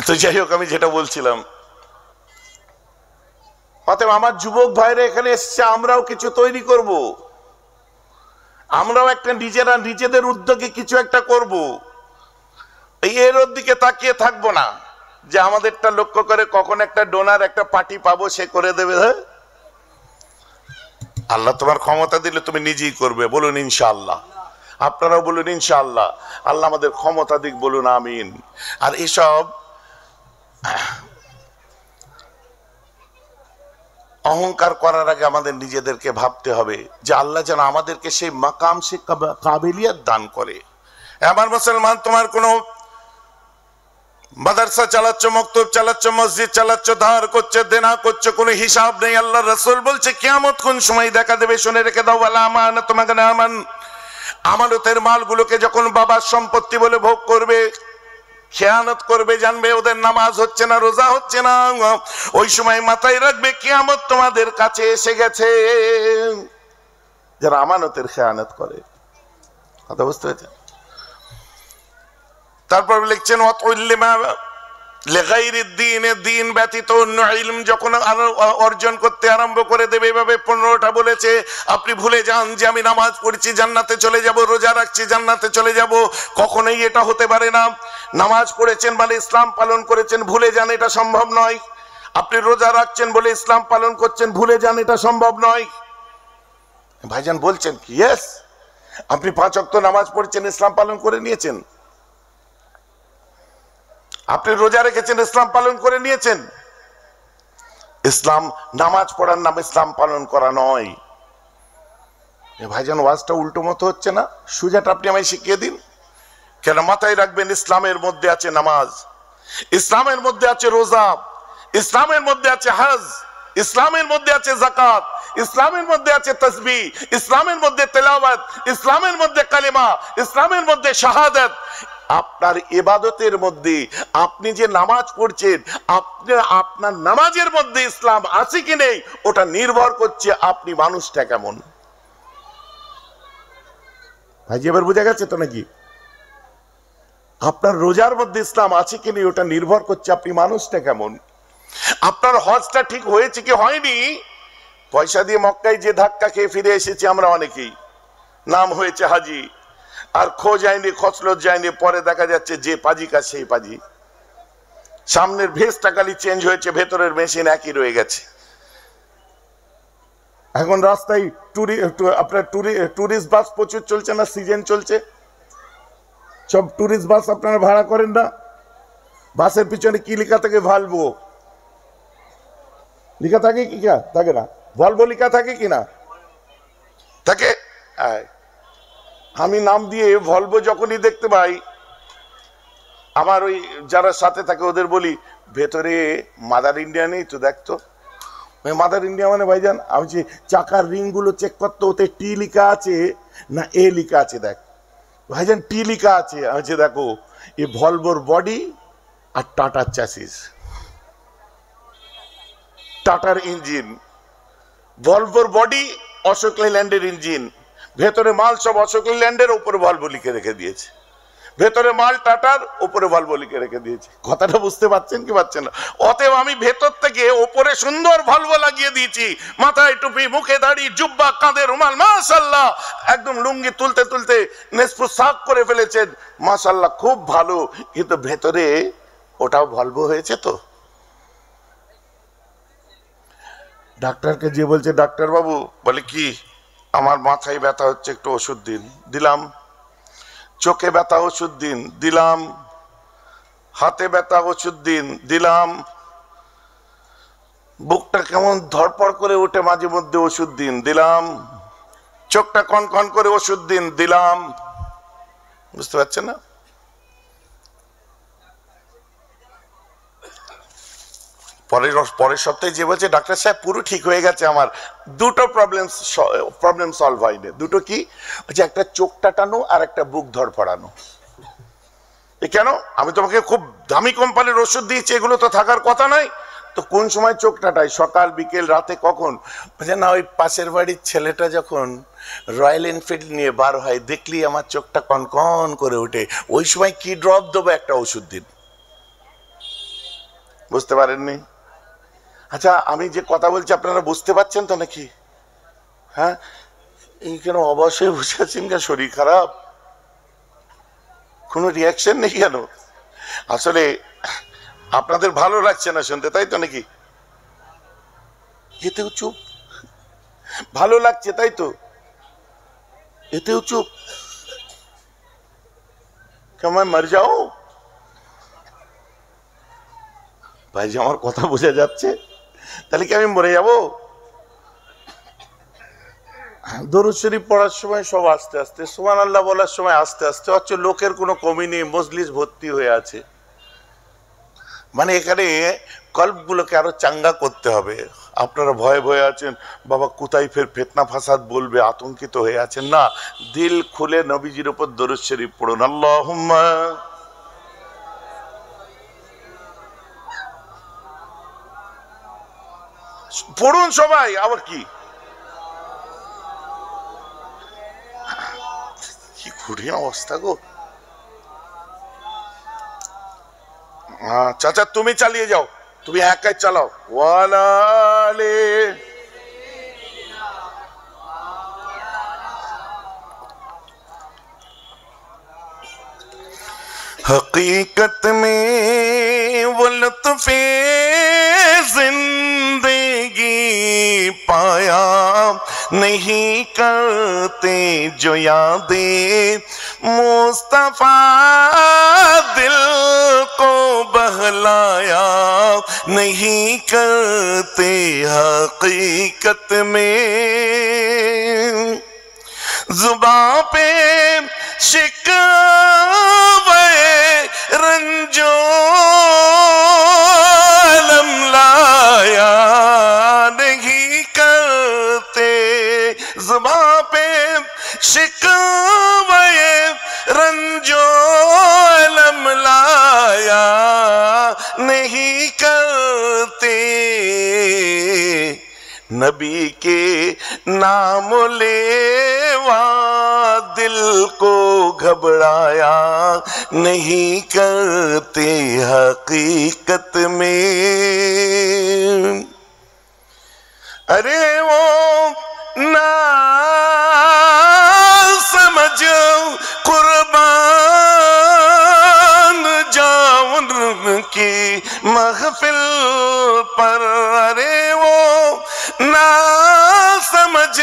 A: তো যাই হোক, আমি যেটা বলছিলাম, অতএব আমার যুবক ভাইরা এখানে এসছে, আমরাও কিছু তৈরি করব, আমরাও একটা নিজেদের উদ্যোগে কিছু একটা করব। এর দিকে তাকিয়ে থাকবো না যে আমাদেরটা লক্ষ্য করে কখন একটা ডোনার, একটা পার্টি পাবো, সে করে দেবে। আল্লাহ তোমার ক্ষমতা দিলে তুমি নিজেই করবে, বলুন ইনশাআল্লাহ। আপনারাও বলুন ইনশাআল্লাহ। আল্লাহ আমাদের ক্ষমতা দিক, বলুন আমিন। আর এসব অহংকার করার আগে আমাদের নিজেদেরকে ভাবতে হবে যে আল্লাহ যেন আমাদেরকে সেই মাকাম, সে কাবিলিয়ত দান করে। আমার মুসলমান, তোমার কোনো মাদ্রাসা চালাচ্ছ, মক্তব চালাচ্ছ, মসজিদ চালাচ্ছ, ধার করছে, দেনা করছে, কোনো হিসাব নেই। আল্লাহ রাসূল বলছে কিয়ামত কোন সময় দেখা দেবে, শুনে রেখে দাও। ওয়ালা আমানাত মাগনামান, আমানতের মালগুলোকে যখন বাবার সম্পত্তি বলে ভোগ করবে, খেয়ানত করবে, জানবে ওদের নামাজ হচ্ছে না, রোজা হচ্ছে না, ওই সময় মাথায় রাখবে কিয়ামত তোমাদের কাছে এসে গেছে। যারা আমানতের খেয়ানত করে, কথা বুঝতে পেরেছেন? তারপর লিখছেন দিন ব্যতীত অন্য ইলম যখন অর্জন করতে আরম্ভ করে দেবে, এভাবে 15টা বলেছে। আপনি ভুলে যান যে আমি নামাজ পড়ছি জান্নাতে চলে যাব, রোজা রাখছি জান্নাতে চলে যাব, কখনোই এটা হতে পারে না। নামাজ পড়েছেন মানে ইসলাম পালন করেছেন, ভুলে যান এটা সম্ভব নয়। আপনি রোজা রাখছেন বলে ইসলাম পালন করছেন, ভুলে যান এটা সম্ভব নয়। ভাইজান বলছেন কি? ইয়েস, আপনি 5 ওয়াক্ত নামাজ পড়ছেন, ইসলাম পালন করে নিয়েছেন। আপনি রোজা রেখেছেন, ইসলাম পালন করে নিয়েছেন। ইসলাম নামাজ পড়ার নাম ইসলাম পালন করা নয়। ভাইজান ওয়াজটা উল্টো মতো হচ্ছে না? সুজাটা আপনি আমায় শিখিয়ে দিন। কেন? মাথায় রাখবেন, ইসলামের মধ্যে আছে নামাজ, ইসলামের মধ্যে আছে রোজা, ইসলামের মধ্যে আছে হজ, ইসলামের মধ্যে আছে যাকাত, ইসলামের মধ্যে আছে তাসবিহ, ইসলামের মধ্যে তেলাওয়াত, ইসলামের মধ্যে কালিমা, ইসলামের মধ্যে শাহাদাত। আপনার ইবাদতের মধ্যে, আপনি যে নামাজ পড়ছেন, আপনার নামাজের মধ্যে ইসলাম আছে কি নেই, ওটা নির্ভর করছে আপনি মানুষটা কেমন। ভাইজি এবার বোঝা গেছে তো নাকি? আপনার রোজার মধ্যে ইসলাম আছে কি নেই, ওটা নির্ভর করছে আপনি মানুষটা কেমন। আপনার হজটা ঠিক হয়েছে কি হয়নি, পয়সা দিয়ে মক্কায় যে ধাক্কা খেয়ে ফিরে এসেছি আমরা অনেকেই, নাম হয়েছে হাজি, আর খোঁজ যায়নি, খসলত যায়নি, পরে দেখা যাচ্ছে যে পাজি কাজ সেই পাজি। সামনের ভেসটা খালি চেঞ্জ হয়েছে, ভেতরের মেশিন একই রয়ে গেছে। এখন রাস্তায় আপনার টুরিস্ট বাস প্রচুর চলছে না, সিজন চলছে, সব টুরিস্ট বাস আপনারা ভাড়া করেন না? বাসের পিছনে কি লেখা থাকে? ভলভো লেখা থাকে কি থাকে না? ভলভো লেখা থাকে কি না থাকে? আমি নাম দিয়ে ভলভো যখনই দেখতে পাই আমার ওই যারা সাথে থাকে ওদের বলি, ভেতরে মাদার ইন্ডিয়া নেই তো, দেখতো। মাদার ইন্ডিয়া মানে ভাইজান, আমি যে চাকার রিং গুলো চেক করতো, ওতে টি লিখা আছে না এ লিখা আছে, দেখ ভাইজান টি লিখা আছে। আমি দেখো, এই ভলভোর বডি আর টাটার চ্যাসিস, টাটার ইঞ্জিন, ভলভোর বডি অশোক লেল্যান্ডের ইঞ্জিন, ভেতরে মাল সব অশোক লেল্যান্ডের, উপরে ভলভো লিখে রেখে দিয়েছে। ভেতরে মাল টাটার, উপরে ভলভো লিখে রেখে দিয়েছে। কথাটা বুঝতে পারছেন কি পারছেন না? অতএব আমি ভেতর থেকে উপরে সুন্দর ভলভো লাগিয়ে দিয়েছি, মাথায় টুপি, মুখে দাড়ি, জুব্বা, কাঁধে রুমাল, মাশাআল্লাহ, একদম লুঙ্গি তুলতে তুলতে নেসফু সাক করে ফেলেছেন, মাশাআল্লাহ খুব ভালো। কিন্তু ভেতরে ওটাও ভলভো হয়েছে তো। ডাক্তারকে যে বলছে, ডাক্তার বাবু, বলে কি, আমার মাথায় ব্যথা হচ্ছে, একটু ওষুধ দিন। দিলাম। চোখে ব্যথা, ওষুধ দিন। দিলাম। হাতে ব্যথা, ওষুধ দিন। দিলাম। বুকটা কেমন ধড়পড় করে ওঠে মাঝে মধ্যে, ওষুধ দিন। দিলাম। চোখটা কনকন করে, ওষুধ দিন। দিলাম। বুঝতে পারছেন না? পরের সপ্তাহে যে বলছে, ডাক্তার সাহেব পুরো ঠিক হয়ে গেছে, আমার দুটো প্রবলেম সলভ হয়নি। দুটো কি? একটা চোখটা টানো আর একটা বুক ধড়ফড়ানো। কেন? আমি তোমাকে খুব দামি কোম্পানির ওষুধ দিয়েছি, এগুলো তো থাকার কথা নয়। তো কোন সময় চোখটাটাই? সকাল, বিকেল, রাতে, কখন? না, ওই পাশের বাড়ির ছেলেটা যখন রয়্যাল এনফিল্ড নিয়ে বার হয়, দেখলি আমার চোখটা কনকন করে ওঠে, ওই সময় কি ড্রপ দেবো, একটা ওষুধ দিন। বুঝতে পারেননি? আচ্ছা, আমি যে কথা বলছি আপনারা বুঝতে পারছেন তো নাকি? হ্যাঁ, এই কেন অবশ্যই বসে আছেন? কেন শরীর খারাপ? কোনো রিয়াকশন নেই কেন? আসলে আপনাদের ভালো লাগছে না শুনতে, তাই তো নাকি? এতেও চুপ? ভালো লাগছে তাই তো, এতেও চুপ? কেমন মর যাও ভাই, যে আমার কথা বোঝা যাচ্ছে? তাহলে কি আমি মরে যাবো? দরুদ শরীফ পড়ার সময় সব আস্তে আস্তে, সুবহানাল্লাহ বলার সময় আস্তে আস্তে, অথচ লোকের কোনো কমি নেই, মজলিস ভর্তি হয়ে আছে। মানে এখানে কল্পগুলোকে আরো চাঙ্গা করতে হবে। আপনারা ভয়ে ভয়ে আছেন, বাবা কোথায় ফের ফিতনা ফাসাদ বলবে, আতঙ্কিত হয়ে আছেন। না, দিল খুলে নবীজির উপর দরুদ শরীফ পড়ুন। আল্লাহুম্মা পড়ুন সবাই। আবার কি কি কঠিন অবস্থা গো। চাচা তুমি চালিয়ে যাও, তুমি একাই চালাও। ওয়ালালে हकीकत में वो लुत्फ़े जिंदगी पाया नहीं करते जो यादें मुस्तफा दिल को बहलाया नहीं करते हकीकत में जुबां पे शिकवे रंजो अलम लाया नहीं करते जुबां पे शिकवे रंजो अलम लाया नहीं करते नबी के नाम लेवा दिल को घबराया नहीं करते हकीकत में। अरे वो ना समझ कुर्बान जाऊं उनकी महफिल पर। अरे वो ना समझ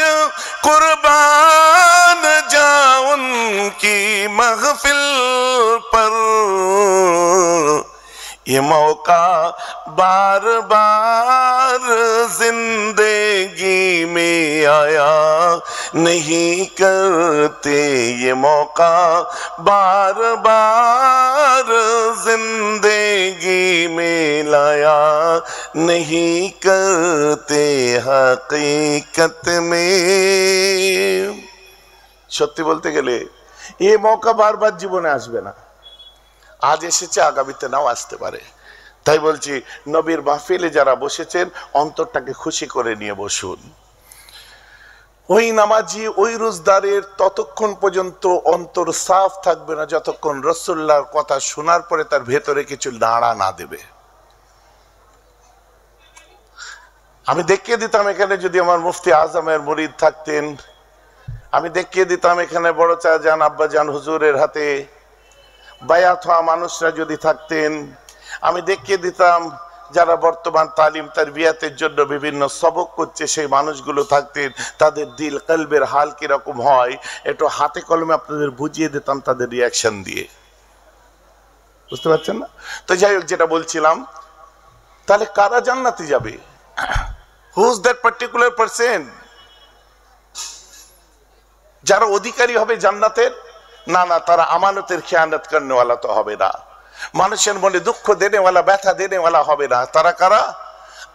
A: कुर्बान जाऊं उनकी महफिल पर। ये मौका बार बार जिंदगी में आया नहीं करते ये मौका बार बार जिंदगी में लाया नहीं करते हकीकत में। সত্যি বলতে গেলে এই মৌকা বারবার জীবনে আসবে না, আজ এসেছে আগামীতে নাও আসতে পারে। তাই বলছি নবীর মাহফিলে যারা বসেছেন অন্তরটাকে খুশি করে নিয়ে বসুন। ওই নামাজি ওই রোজদারের ততক্ষণ পর্যন্ত অন্তর সাফ থাকবে না যতক্ষণ রাসূলুল্লাহর কথা শোনার পরে তার ভেতরে কিছু নাড়া না দেবে। আমি দেখিয়ে দিতাম এখানে যদি আমার মুফতি আজমের মুরিদ থাকতেন, আমি দেখিয়ে দিতাম এখানে বড় চাচাজান আব্বাজান হুজুরের হাতে বায়াত হওয়া মানুষরা যদি থাকতেন, আমি দেখিয়ে দিতাম যারা বর্তমান তালিম তারবিয়াতের জন্য বিভিন্ন সবক করছে সেই মানুষগুলো থাকতেন, তাদের দিল কলবের হাল কিরকম হয় একটু হাতে কলমে আপনাদের বুঝিয়ে দিতাম তাদের রিয়াকশন দিয়ে। বুঝতে পারছেন না? তো যাই হোক, যেটা বলছিলাম, তাহলে কারা জান্নাতে যাবে? Who is that particular person? যারা অধিকারী হবে জান্নাতের? না না, তারা আমানতের খেয়ানত করনেওয়ালা তো হবে না, মানুষের মনে দুঃখ দেনেওয়ালা ব্যথা দেনেওয়ালা হবে না। তারা কারা?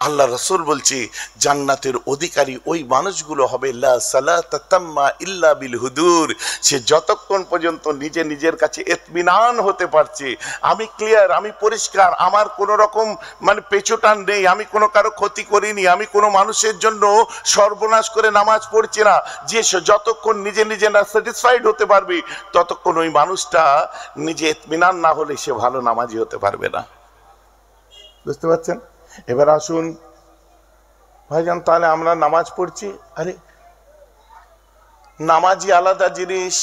A: আল্লাহ রাসূল বলছি জান্নাতের অধিকারী ওই মানুষগুলো হবে লা সালাতা তাম্মা ইল্লা বিল হুদুর। সে যতক্ষণ পর্যন্ত নিজে নিজের কাছে ইতমিনান হতে পারছে, আমি ক্লিয়ার, আমি পরিষ্কার, আমার কোনো রকম পেছুটান নেই, আমি কোনো কারো ক্ষতি করিনি, আমি কোনো মানুষের জন্য সর্বনাশ করে নামাজ পড়ছি না, যে যতক্ষণ নিজে নিজে না স্যাটিসফাইড হতে পারবে ততক্ষণ ওই মানুষটা নিজে ইতমিনান না হলে সে ভালো নামাজি হতে পারবে না। বুঝতে পারছেন? এবার আসুন ভাইজান, তাহলে আমরা নামাজ পড়ছি, আরে নামাজি আলাদা জিনিস।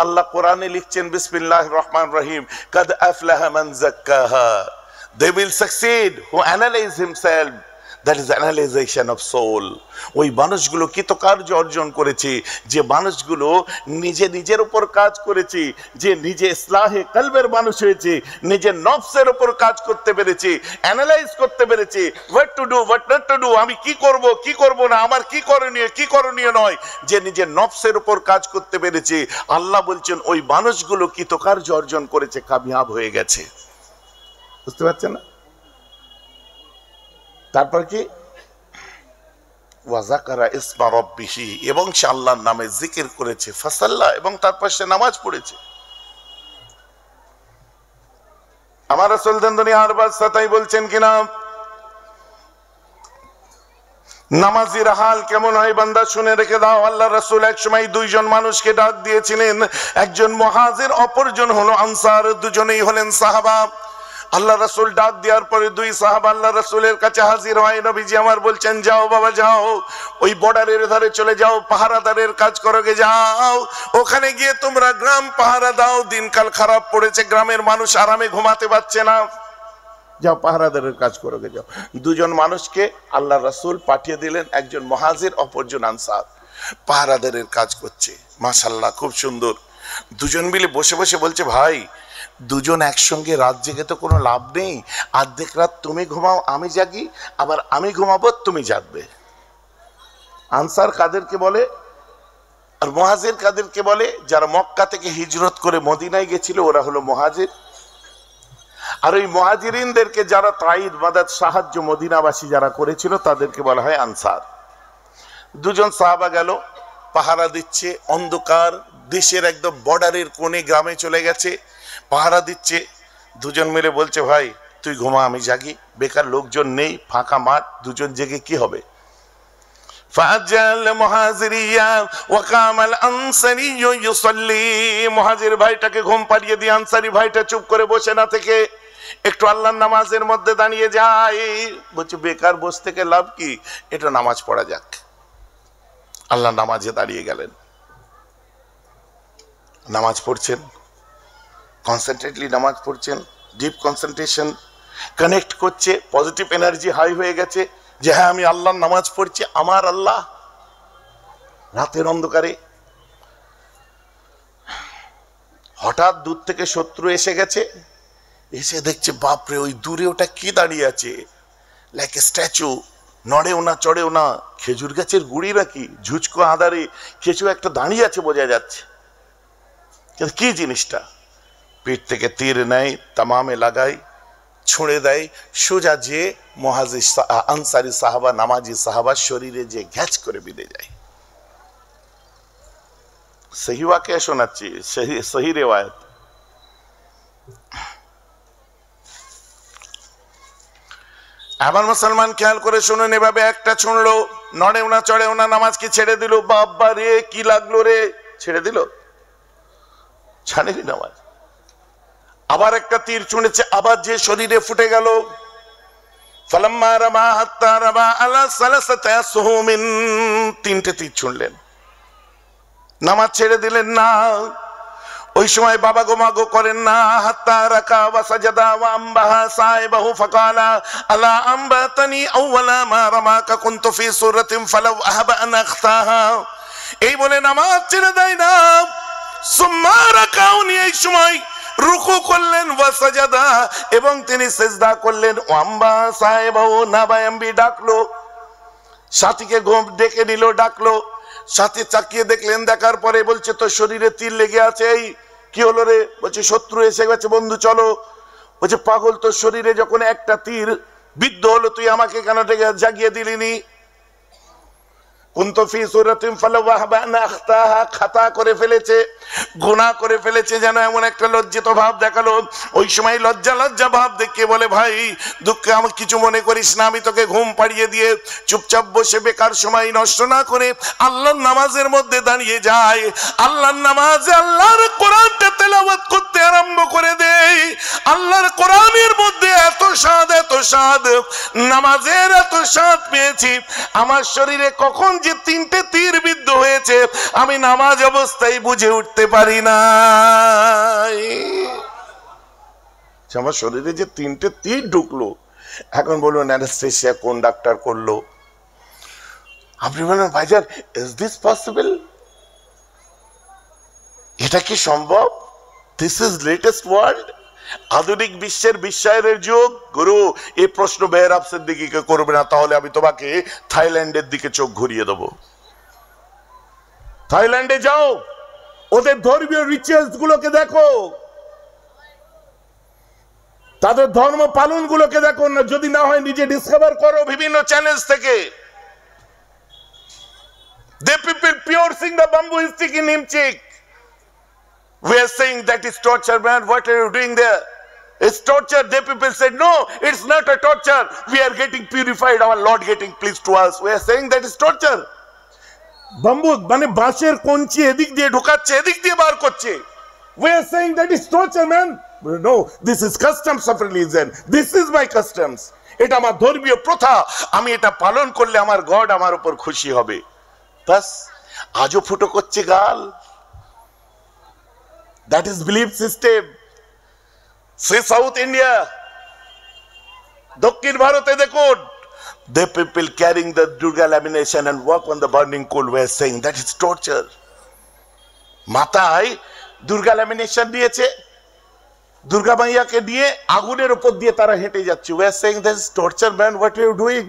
A: আল্লাহ কোরআনে লিখছেন বিসমিল্লাহির রহমানির রহিম, কাদ আফলাহা মান যাক্কাহা, they will succeed who analyze himself, that is analyzation of soul। ওই মানুষগুলো কৃতকার্য অর্জন করেছে যে মানুষগুলো নিজে নিজের উপর কাজ করেছে, যে নিজে ইসলাহে কলবের মানুষ হয়েছে, নিজের নফসের উপর কাজ করতে পেরেছে, অ্যানালাইজ করতে পেরেছে, what to do what not to do, আমি কি করব কি করব না, আমার কি করণীয় নয়, যে নিজের নফসের উপর কাজ করতে পেরেছে। আল্লাহ বলছেন ওই মানুষগুলো কৃতকার্য অর্জন করেছে, কামিয়াব হয়ে গেছে। বুঝতে পারছেন না? তারপর কি ওয়াজাকারা ইসমা রাব্বিহি, এবং সে আল্লাহর নামে জিকির করেছে, ফাসাল্লা, এবং তারপর সে নামাজ পড়েছে। আমার রাসূল দুনিয়ার বাদশা তাই বলছেন কিনা, নামাজির হাল কেমন হয় বান্দা শুনে রেখে দাও। আল্লাহ রাসূল এক সময় দুইজন মানুষকে ডাক দিয়েছিলেন, একজন মুহাজির, অপরজন হলো আনসার, দুজনেই হলেন সাহাবা। আল্লাহ রাসূল ডাক দেওয়ার পরে দুই সাহাবা আল্লাহ রাসূলের কাছে হাজির হয়। নবীজি আমার বলছেন, যাও বাবা যাও, ওই বর্ডারের ধারে চলে যাও, পাহারাদারের কাজ করো গে, যাও ওখানে গিয়ে তোমরা গ্রাম পাহারা দাও, দিনকাল খারাপ পড়েছে, গ্রামের মানুষ আরামে ঘুমাতে পারছে না, যাও পাহারাদারের কাজ করো গে, যাও। দুজন মানুষকে আল্লাহ রাসূল পাঠিয়ে দিলেন, একজন মুহাজির, অপরজন আনসার, পাহারাদারের কাজ করছে। মাশাআল্লাহ, খুব সুন্দর। দুজন মিলে বসে বসে বলছে, ভাই দুজন একসঙ্গে রাত জেগে তো কোনো লাভ নেই, অর্ধেক রাত তুমি ঘুমাও আমি জাগি, আবার আমি ঘুমাবো তুমি জাগবে। আনসার কাদেরকে বলে আর মুহাজির কাদেরকে বলে? যারা মক্কা থেকে হিজরত করে মদিনায় গেছিল ওরা হলো মুহাজির, আর ওই মুহাজিরিনদেরকে যারা তাইদ মাদাদ সাহায্য মদিনাবাসী যারা করেছিল তাদেরকে বলা হয় আনসার। দুজন সাহাবা গেল, পাহারা দিচ্ছে, অন্ধকার, দেশের একদম বর্ডারের কোণে গ্রামে চলে গেছে, পাহারা দিচ্ছে। দুজন মিলে বলছে, ভাই তুই ঘুমা আমি জাগি, বেকার লোকজন নেই, ফাঁকা মাঠ, দুজন জেগে কি হবে। মুহাজির ভাইটাকে ঘুম পাড়িয়ে দিয়ে আনসারি ভাইটা চুপ করে বসে না থেকে একটু আল্লাহর নামাজের মধ্যে দাঁড়িয়ে যায়। বলছে বেকার বসে থেকে লাভ কি, এটা নামাজ পড়া যাক। আল্লাহ নামাজে দাঁড়িয়ে গেলেন, নামাজ পড়ছেন, কনসেন্ট্রেটলি নামাজ পড়ছেন, ডিপ কনসেন্ট্রেশন, কানেক্ট করছে, পজিটিভ এনার্জি হাই হয়ে গেছে যে হ্যাঁ আমি আল্লাহর নামাজ পড়ছি, আমার আল্লাহ। রাতের অন্ধকারে হঠাৎ দূর থেকে শত্রু এসে গেছে, এসে দেখছে বাপরে ওই দূরে ওটা কি দাঁড়িয়ে আছে, লাইক এ স্ট্যাচু, নড়েও না চড়েও না, খেজুর গাছের গুড়ি নাকি, ঝুচকো আধারে কিছু একটা দাঁড়িয়ে আছে বোঝা যাচ্ছে, কি জিনিসটা? পিঠ থেকে তীর নেয়, তামামে লাগায়, ছুঁড়ে দেয়, সোজা যে মুহাজির আনসারি সাহাবা, নামাজি সাহাবার শরীরে যে ঘ্যাচ করে বিঁধে যায়। সহি ওয়াকিয়া শোনাচ্ছি, সহি রিওয়ায়াত। আবার মুসলমান খেয়াল করে শুনুন, এভাবে একটা ছুঁড়লো, নড়েও না চড়েও না, নামাজকে ছেড়ে দিল। বাবা রে, কি লাগলো রে! ছেড়ে দিল, ছাড়েনি নামাজ। আবার একটা তীর ছুঁড়েছে, আবার যে শরীরে ফুটে গেল। ফালাম্মা রামা হাত্তা রামা আলা সালাসাতি আসহুমিন, তিনটে তীর ছুঁড়লেন, নামাজ ছেড়ে দিলেন না। ওই সময় বাবা গোমাগো করেন না। হাত্তা রাকা ওয়া সাজাদা ওয়া আমবাহা সাইবাহু ফাকালা আলা আমবাতানি আউওয়ালা মা রামাকা কুনতু ফি সূরাতিন ফালাউ আহাবা আন আখতাহা, এই বলে নামাজ ছেড়ে দেয় না। সুম্মা রাকাউনি, এই সময় রুকু করলেন, ওয়া সাজাদা, এবং তিনি সিজদা করলেন। ওয়াম্বা সাইবাহু, নাবায়াম্বি ডাকলো, সাথীকে ডেকে নিল, ডাকলো। সাথে চাকিয়ে দেখলেন, দেখার পরে বলছে তোর শরীরে তীর লেগে আছে। এই কি হলো রে? বলছে শত্রু এসে গেছে বন্ধু, চলো। বলছে পাগল, তোর শরীরে যখন একটা তীর বিদ্ধ হলো, তুই আমাকে কেন জাগিয়ে দিলিনি? কুনতু ফি সূরাতিন ফালাউ আহাবা আন আখতাহা, খাতা করে ফেলেছে, গুনাহ করে ফেলেছে, যেন এমন একটা লজ্জিত ভাব দেখালো। ওই সময় লজ্জা লজ্জা ভাব দেখে বলে, ভাই দুঃখে আমাকে কিছু মনে করিস না, আমি তোকে ঘুম পাড়িয়ে দিয়ে চুপচাপ বসে বেকার সময় নষ্ট না করে আল্লাহর নামাজের মধ্যে দাঁড়িয়ে যায়। আল্লাহর নামাজে আল্লাহর কোরআনটা তেলাওয়াত করতে আরম্ভ করে দেয়। আল্লাহর কোরআনের মধ্যে এত স্বাদ, এত স্বাদ, নামাজের এত স্বাদ পেয়েছি, আমার শরীরে কখন যে তিনটে তীর বিদ্ধ হয়েছে আমি নামাজ অবস্থায় বুঝে উঠতে পারি না। আমার শরীরে যে তিনটে তীর ঢুকলো, এখন বলুন অ্যানেস্থেসিয়া কোন ডাক্তার করলো? আপনি বলেন ভাইজান, ইজ দিস পসিবল? এটা কি সম্ভব? দিস ইজ লেটেস্ট ওয়ার্ল্ড, আধুনিক বিশ্বের বিশ্বায়নের যুগ। গুরু, এই প্রশ্ন বেহরাব সিদ্দিকীকে করবে না, তাহলে আমি তোমাকে থাইল্যান্ডের দিকে চোখ ঘুরিয়ে দেব। থাইল্যান্ডে যাও, ওদের ধর্মীয় রিচুয়ালস গুলোকে দেখো, তাদের ধর্ম পালন গুলোকে দেখো না, যদি না হয় নিজে ডিসকভার করো বিভিন্ন চ্যানেল থেকে। They people piercing the bamboo stick in Nimchik. We are saying that is torture, man. What are you doing there? It's torture. The people said, no, it's not a torture. We are getting purified. Our Lord getting pleased to us. We are saying that is torture. Bamboo, মানে বাঁশের কঞ্চি এদিক দিয়ে ঢোকাচ্ছে, এদিক দিয়ে বার করছে। We are saying that is torture, man. No, this is customs of religion. This is my customs. এটা আমার ধর্মীয় প্রথা, আমি এটা পালন করলে আমার গড আমার উপর খুশি হবে। বাস, আজও ফুটো করছে গাল। That is belief system. Say South India, দক্ষিণ ভারতে দেখুন, the people carrying the Durga lamination and walk on the burning coal were saying that is torture. মাথায় দুর্গা ল্যামিনেশন দিয়েছে, দুর্গা মাইয়াকে দিয়ে আগুনের উপর দিয়ে তারা হেঁটে যাচ্ছে। We are saying that is torture, man. What are you doing?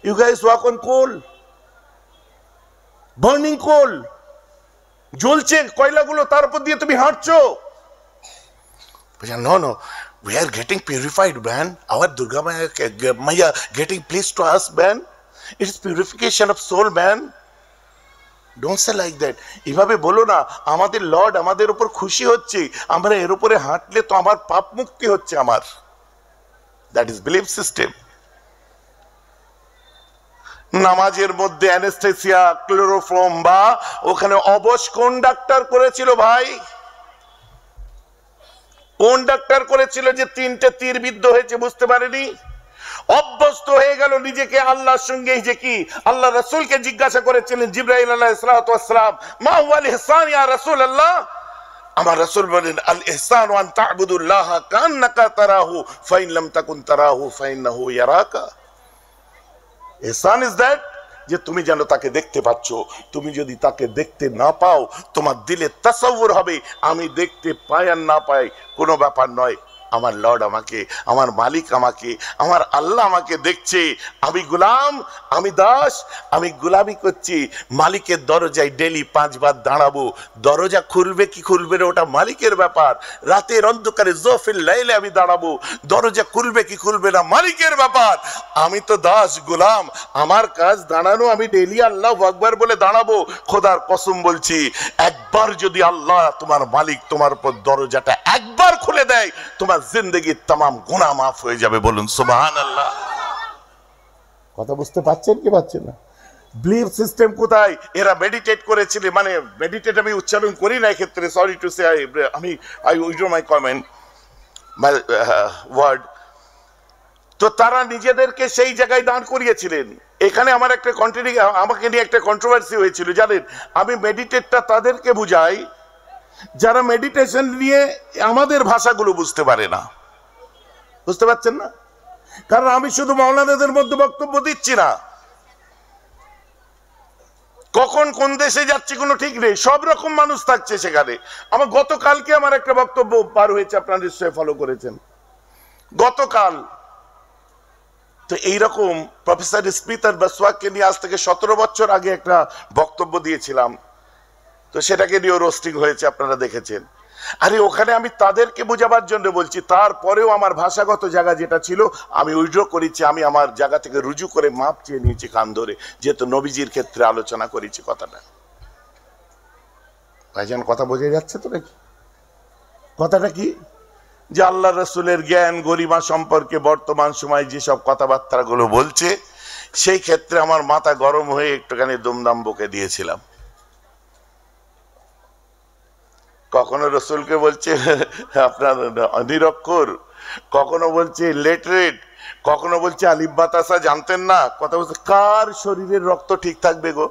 A: You guys walk on coal, burning coal, জ্বলছে কয়লাগুলো, তার উপর দিয়ে তুমি হাঁটছো। No, no, we are getting purified, man. Our Durga Maya getting pleased to us, man. It is purification of soul, man. Don't say like that. এভাবে বলো না, আমাদের Lord আমাদের উপর খুশি হচ্ছে, আমরা এর উপরে হাঁটলে তো আমার পাপ মুক্তি হচ্ছে আমার। That is belief system. নামাজের মধ্যে অ্যানেস্থেসিয়া, ক্লোরোফর্ম বা ওখানে অবশ কোন ডাক্তার করেছিল ভাই? কোন ডাক্তার করেছিল যে তিনটে তীর বিদ্ধ হয়েছে বুঝতে পারেনি? অভ্যস্ত হয়ে গেল নিজেকে আল্লাহর সঙ্গে। যে কি আল্লাহ রাসূলকে জিজ্ঞাসা করেছিলেন জিবরাইল আলাইহিস সালাতু ওয়াস সালাম, মা হুয়াল ইহসান ইয়া রাসূলুল্লাহ? আমার রাসূল বলেন, আল ইহসান আন তা'বুদুল্লাহ কান্নাকা তারাহু ফাইন লাম তাকুন তারাহু ফাইন্নাহু ইয়ারাকা। ইহসান ইজ দ্যাট, যে তুমি যেন তাকে দেখতে পাচ্ছ। তুমি যদি তাকে দেখতে না পাও, তোমার দিলে তাসাউর হবে আমি দেখতে পাই আর না পাই কোনো ব্যাপার নয়, আমার লর্ড আমাকে, আমার মালিক আমাকে, আমার আল্লাহ আমাকে দেখছে, আমি গোলাম, আমি দাস, আমি গোলামি করছি, মালিকের দরজায় ডেলি 5 বার দাঁড়াবো। দরজা খুলবে কি খুলবে না ওটা মালিকের ব্যাপার। রাতের অন্ধকারে জোফিল লাইলে আমি দাঁড়াবো, দরজা খুলবে কি খুলবে না মালিকের ব্যাপার। আমি তো দাস গোলাম, আমার কাজ দাঁড়ানো, আমি ডেলি আল্লাহু আকবার বলে দাঁড়াবো। খোদার কসম বলছি, একবার যদি আল্লাহ তোমার মালিক তোমার উপর দরজাটা একবার খুলে দেয়, তোমার জিন্দেগির तमाम গুনাহ মাফ হয়ে যাবে। বলুন সুবহানাল্লাহ। কথা বুঝতে পারছেন কি পাচ্ছেন না? বিলিফ সিস্টেম কোথায়? এরা মেডিটেট করেছিল, মানে মেডিটেট আমি উচ্চারণ করি না ক্ষেত্রে, sorry to say, I withdraw my comment, my word. তো তারা নিজেদেরকে সেই জায়গায় দাঁড় করিয়েছিলেন। এখানে আমার একটা আমাকে নিয়ে একটা কন্ট্রোভার্সি হয়েছিল, জানেন। আমি মেডিটেটটা তাদেরকে বুঝাই যারা মেডিটেশন নিয়ে আমাদের ভাষাগুলো বুঝতে পারে না। বুঝতে পারছেন না? কারণ আমি শুধু মাওলানাদের মধ্যে বক্তব্য দিচ্ছি না, কখন কোন দেশে যাচ্ছি কোনো ঠিক নেই, সব রকম মানুষ থাকছে সেখানে। আমার গতকালকে আমার একটা বক্তব্য পার হয়েছে, আপনারা নিশ্চয়ই ফলো করেছেন গতকাল। তো এইরকম প্রফেসর স্মিথ আর বসওয়াককে নিয়ে আজ থেকে 17 বছর আগে একটা বক্তব্য দিয়েছিলাম, তো সেটাকে নিয়ে রোস্টিং হয়েছে, আপনারা দেখেছেন। আরে ওখানে আমি তাদেরকে বোঝাবার জন্য বলছি, তারপরেও আমার ভাষাগত জায়গা যেটা ছিল আমি উইথড্র করেছি, আমি আমার জায়গা থেকে রুজু করে মাপ চেয়ে নিয়েছি কান ধরে, যেহেতু নবীজির ক্ষেত্রে আলোচনা করেছি কথাটা। ভাইজান কথা বোঝা যাচ্ছে তো নাকি? কথাটা কি? যে আল্লাহ রসুলের জ্ঞান গরিমা সম্পর্কে বর্তমান সময় যেসব কথাবার্তা গুলো বলছে, সেই ক্ষেত্রে আমার মাথা গরম হয়ে একটুখানি দুমদাম বকে দিয়েছিলাম। কখনো রসুলকে বলছে আপনার নিরক্ষর, কখনো বলছে লেটারেট, কখনো বলছে আলিফ বাতাসা জানতেন না। কথা বলছে, কার শরীরের রক্ত ঠিক থাকবে গো?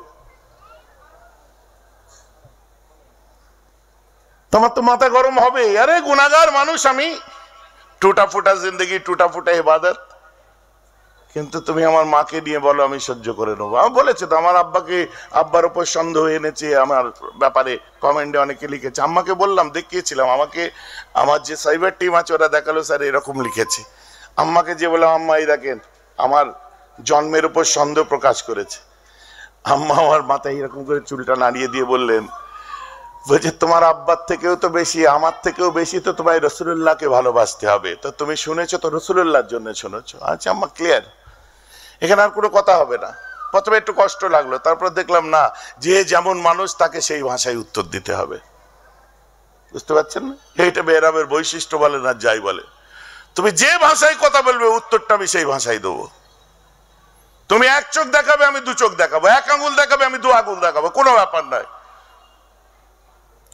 A: তোমার তো মাথা গরম হবে। আরে গুনাহগার মানুষ আমি, টুটা ফুটা জিন্দগি, টুটা ফুটা ইবাদত, কিন্তু তুমি আমার মাকে নিয়ে বলো আমি সহ্য করে নেবো। আমি বলেছি তো, আমার আব্বার উপর সন্দেহ এনেছে আমার ব্যাপারে, কমেন্টে অনেকে লিখেছে। আম্মাকে বললাম, দেখিয়েছিলাম, আমাকে আমার যে সাইবার টিম আছে ওরা দেখালো, স্যার এরকম লিখেছে। আম্মাকে যে বললাম, আম্মা এই দেখেন আমার জন্মের উপর সন্দেহ প্রকাশ করেছে। আম্মা আমার মাথায় এরকম করে চুলটা নাড়িয়ে দিয়ে বললেন, বলছে তোমার আব্বার থেকেও তো বেশি, আমার থেকেও বেশি তো তোমায় রসুলুল্লাহকে ভালোবাসতে হবে। তো তুমি শুনেছো তো রসুলুল্লাহর জন্য শুনেছো। আচ্ছা আম্মা ক্লিয়ার, এখানে আর কোনো কথা হবে না। প্রথমে একটু কষ্ট লাগলো, তারপর দেখলাম না, যে যেমন মানুষ তাকে সেই ভাষায় উত্তর দিতে হবে। বুঝতে পারছেন না? এইটা বেরামের বৈশিষ্ট্য বলে না, যাই বলে, তুমি যে ভাষায় কথা বলবে উত্তরটা আমি সেই ভাষায় দেবো। তুমি এক চোখ দেখাবে আমি 2 চোখ দেখাবো, 1 আঙ্গুল দেখাবে আমি 2 আঙ্গুল দেখাবো, কোনো ব্যাপার নয়।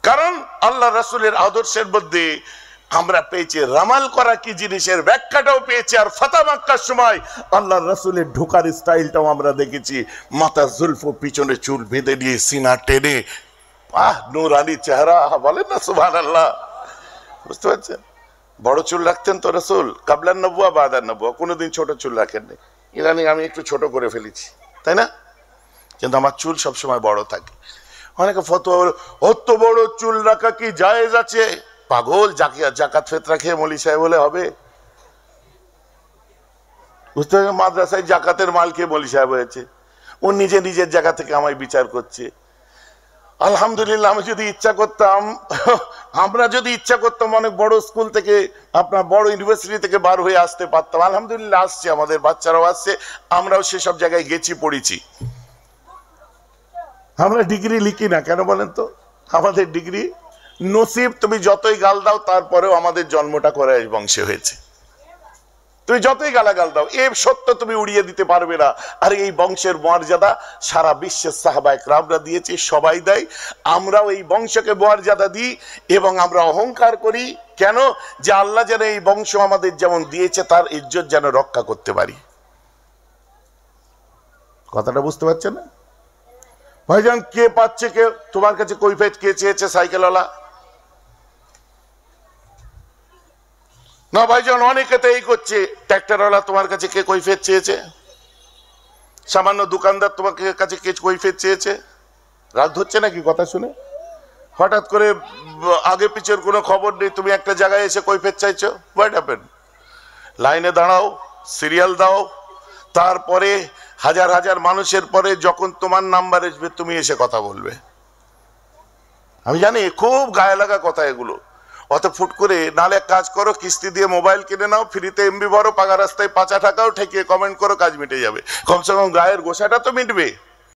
A: কারণ আল্লাহ রাসূলের আদর্শের মধ্যে আমরা পেয়েছি রামাল করা কি জিনিসের ব্যাখ্যাটাও পেয়েছি, আর ফাতা মক্কার সময় আল্লাহ রাসূলের ঢোকার স্টাইলটাও আমরা দেখেছি। মাথা জুলফ, পিছনে চুল বেঁধে নিয়ে সিনা টেনে, নূরানি চেহারা, বলেন না সুবহানাল্লাহ। বুঝতে পারছেন? বড় চুল রাখতেন তো রাসূল, কাবলান নবুয়া বাদান নবুয়া, কোনোদিন ছোট চুল রাখেননি। ইদানিং আমি একটু ছোট করে ফেলেছি, তাই না? কিন্তু আমার চুল সবসময় বড় থাকে। অনেকে ফতোয়া, অত বড় চুল রাখা কি জায়েজ আছে? পাগল, জাকাত ফিতরা খেয়ে মলি সাহেব বলে হবে? বুঝতে পারছেন? মাদ্রাসায় জাকাতের মাল খেয়ে মলি সাহেব হয়েছে। ও নিজের জায়গা থেকে আমায় বিচার করছে। আলহামদুলিল্লাহ, আমি যদি ইচ্ছা করতাম, আমরা যদি ইচ্ছা করতাম, অনেক বড় স্কুল থেকে, আপনার বড় ইউনিভার্সিটি থেকে বার হয়ে আসতে পারতাম। আলহামদুলিল্লাহ আসছে, আমাদের বাচ্চারাও আসছে, আমরাও সেসব জায়গায় গেছি, পড়েছি। আমরা ডিগ্রি লিখি না কেন বলেন তো? আমাদের ডিগ্রি নসিব, তুমি যতই গাল দাও তারপরেও আমাদের জন্মটা করে বংশে হয়েছে। তুমি যতই গালাগাল দাও, এই সত্য তুমি উড়িয়ে দিতে পারবে না। আর এই বংশের মর্যাদা সারা বিশ্বের সাহাবায়ে কেরামরা দিয়েছে, সবাই দেয়, আমরাও এই বংশকে মর্যাদা দিই এবং আমরা অহংকার করি। কেন? যে আল্লাহ যেন এই বংশ আমাদের যেমন দিয়েছে তার ইজ্জত যেন রক্ষা করতে পারি। কথাটা বুঝতে পারছেন না ভাইজান? কে পাচ্ছে, কে তোমার কাছে কৈফিয়ত কে চেয়েছে? সাইকেলওয়ালা না ভাইজান, অনেকে তো এই করছে। ট্র্যাক্টরওয়ালা তোমার কাছে কে কৈফিয়ত চেয়েছে? সামান্য দোকানদার তোমার কাছে কে কৈফিয়ত চেয়েছে? রাগ হচ্ছে নাকি কথা শুনে? হঠাৎ করে আগে পিছের কোনো খবর নেই, তুমি একটা জায়গায় এসে কৈফিয়ত চাইছো। What happen? লাইনে দাঁড়াও, সিরিয়াল দাও, তারপরে হাজার হাজার মানুষের পরে যখন তোমার নাম্বার আসবে তুমি এসে কথা বলবে। আমি জানি খুব গায়ে লাগা কথা এগুলো, অত ফুট করে নালে এক কাজ করো, কিস্তি দিয়ে মোবাইল কিনে নাও, ফ্রিতে এমবি ভরো, পাকা রাস্তায় ৫ টাকাও ঠেকিয়ে কমেন্ট করো, কাজ মিটে যাবে। কমসে কম গায়ের গোসাটা তো মিটবে।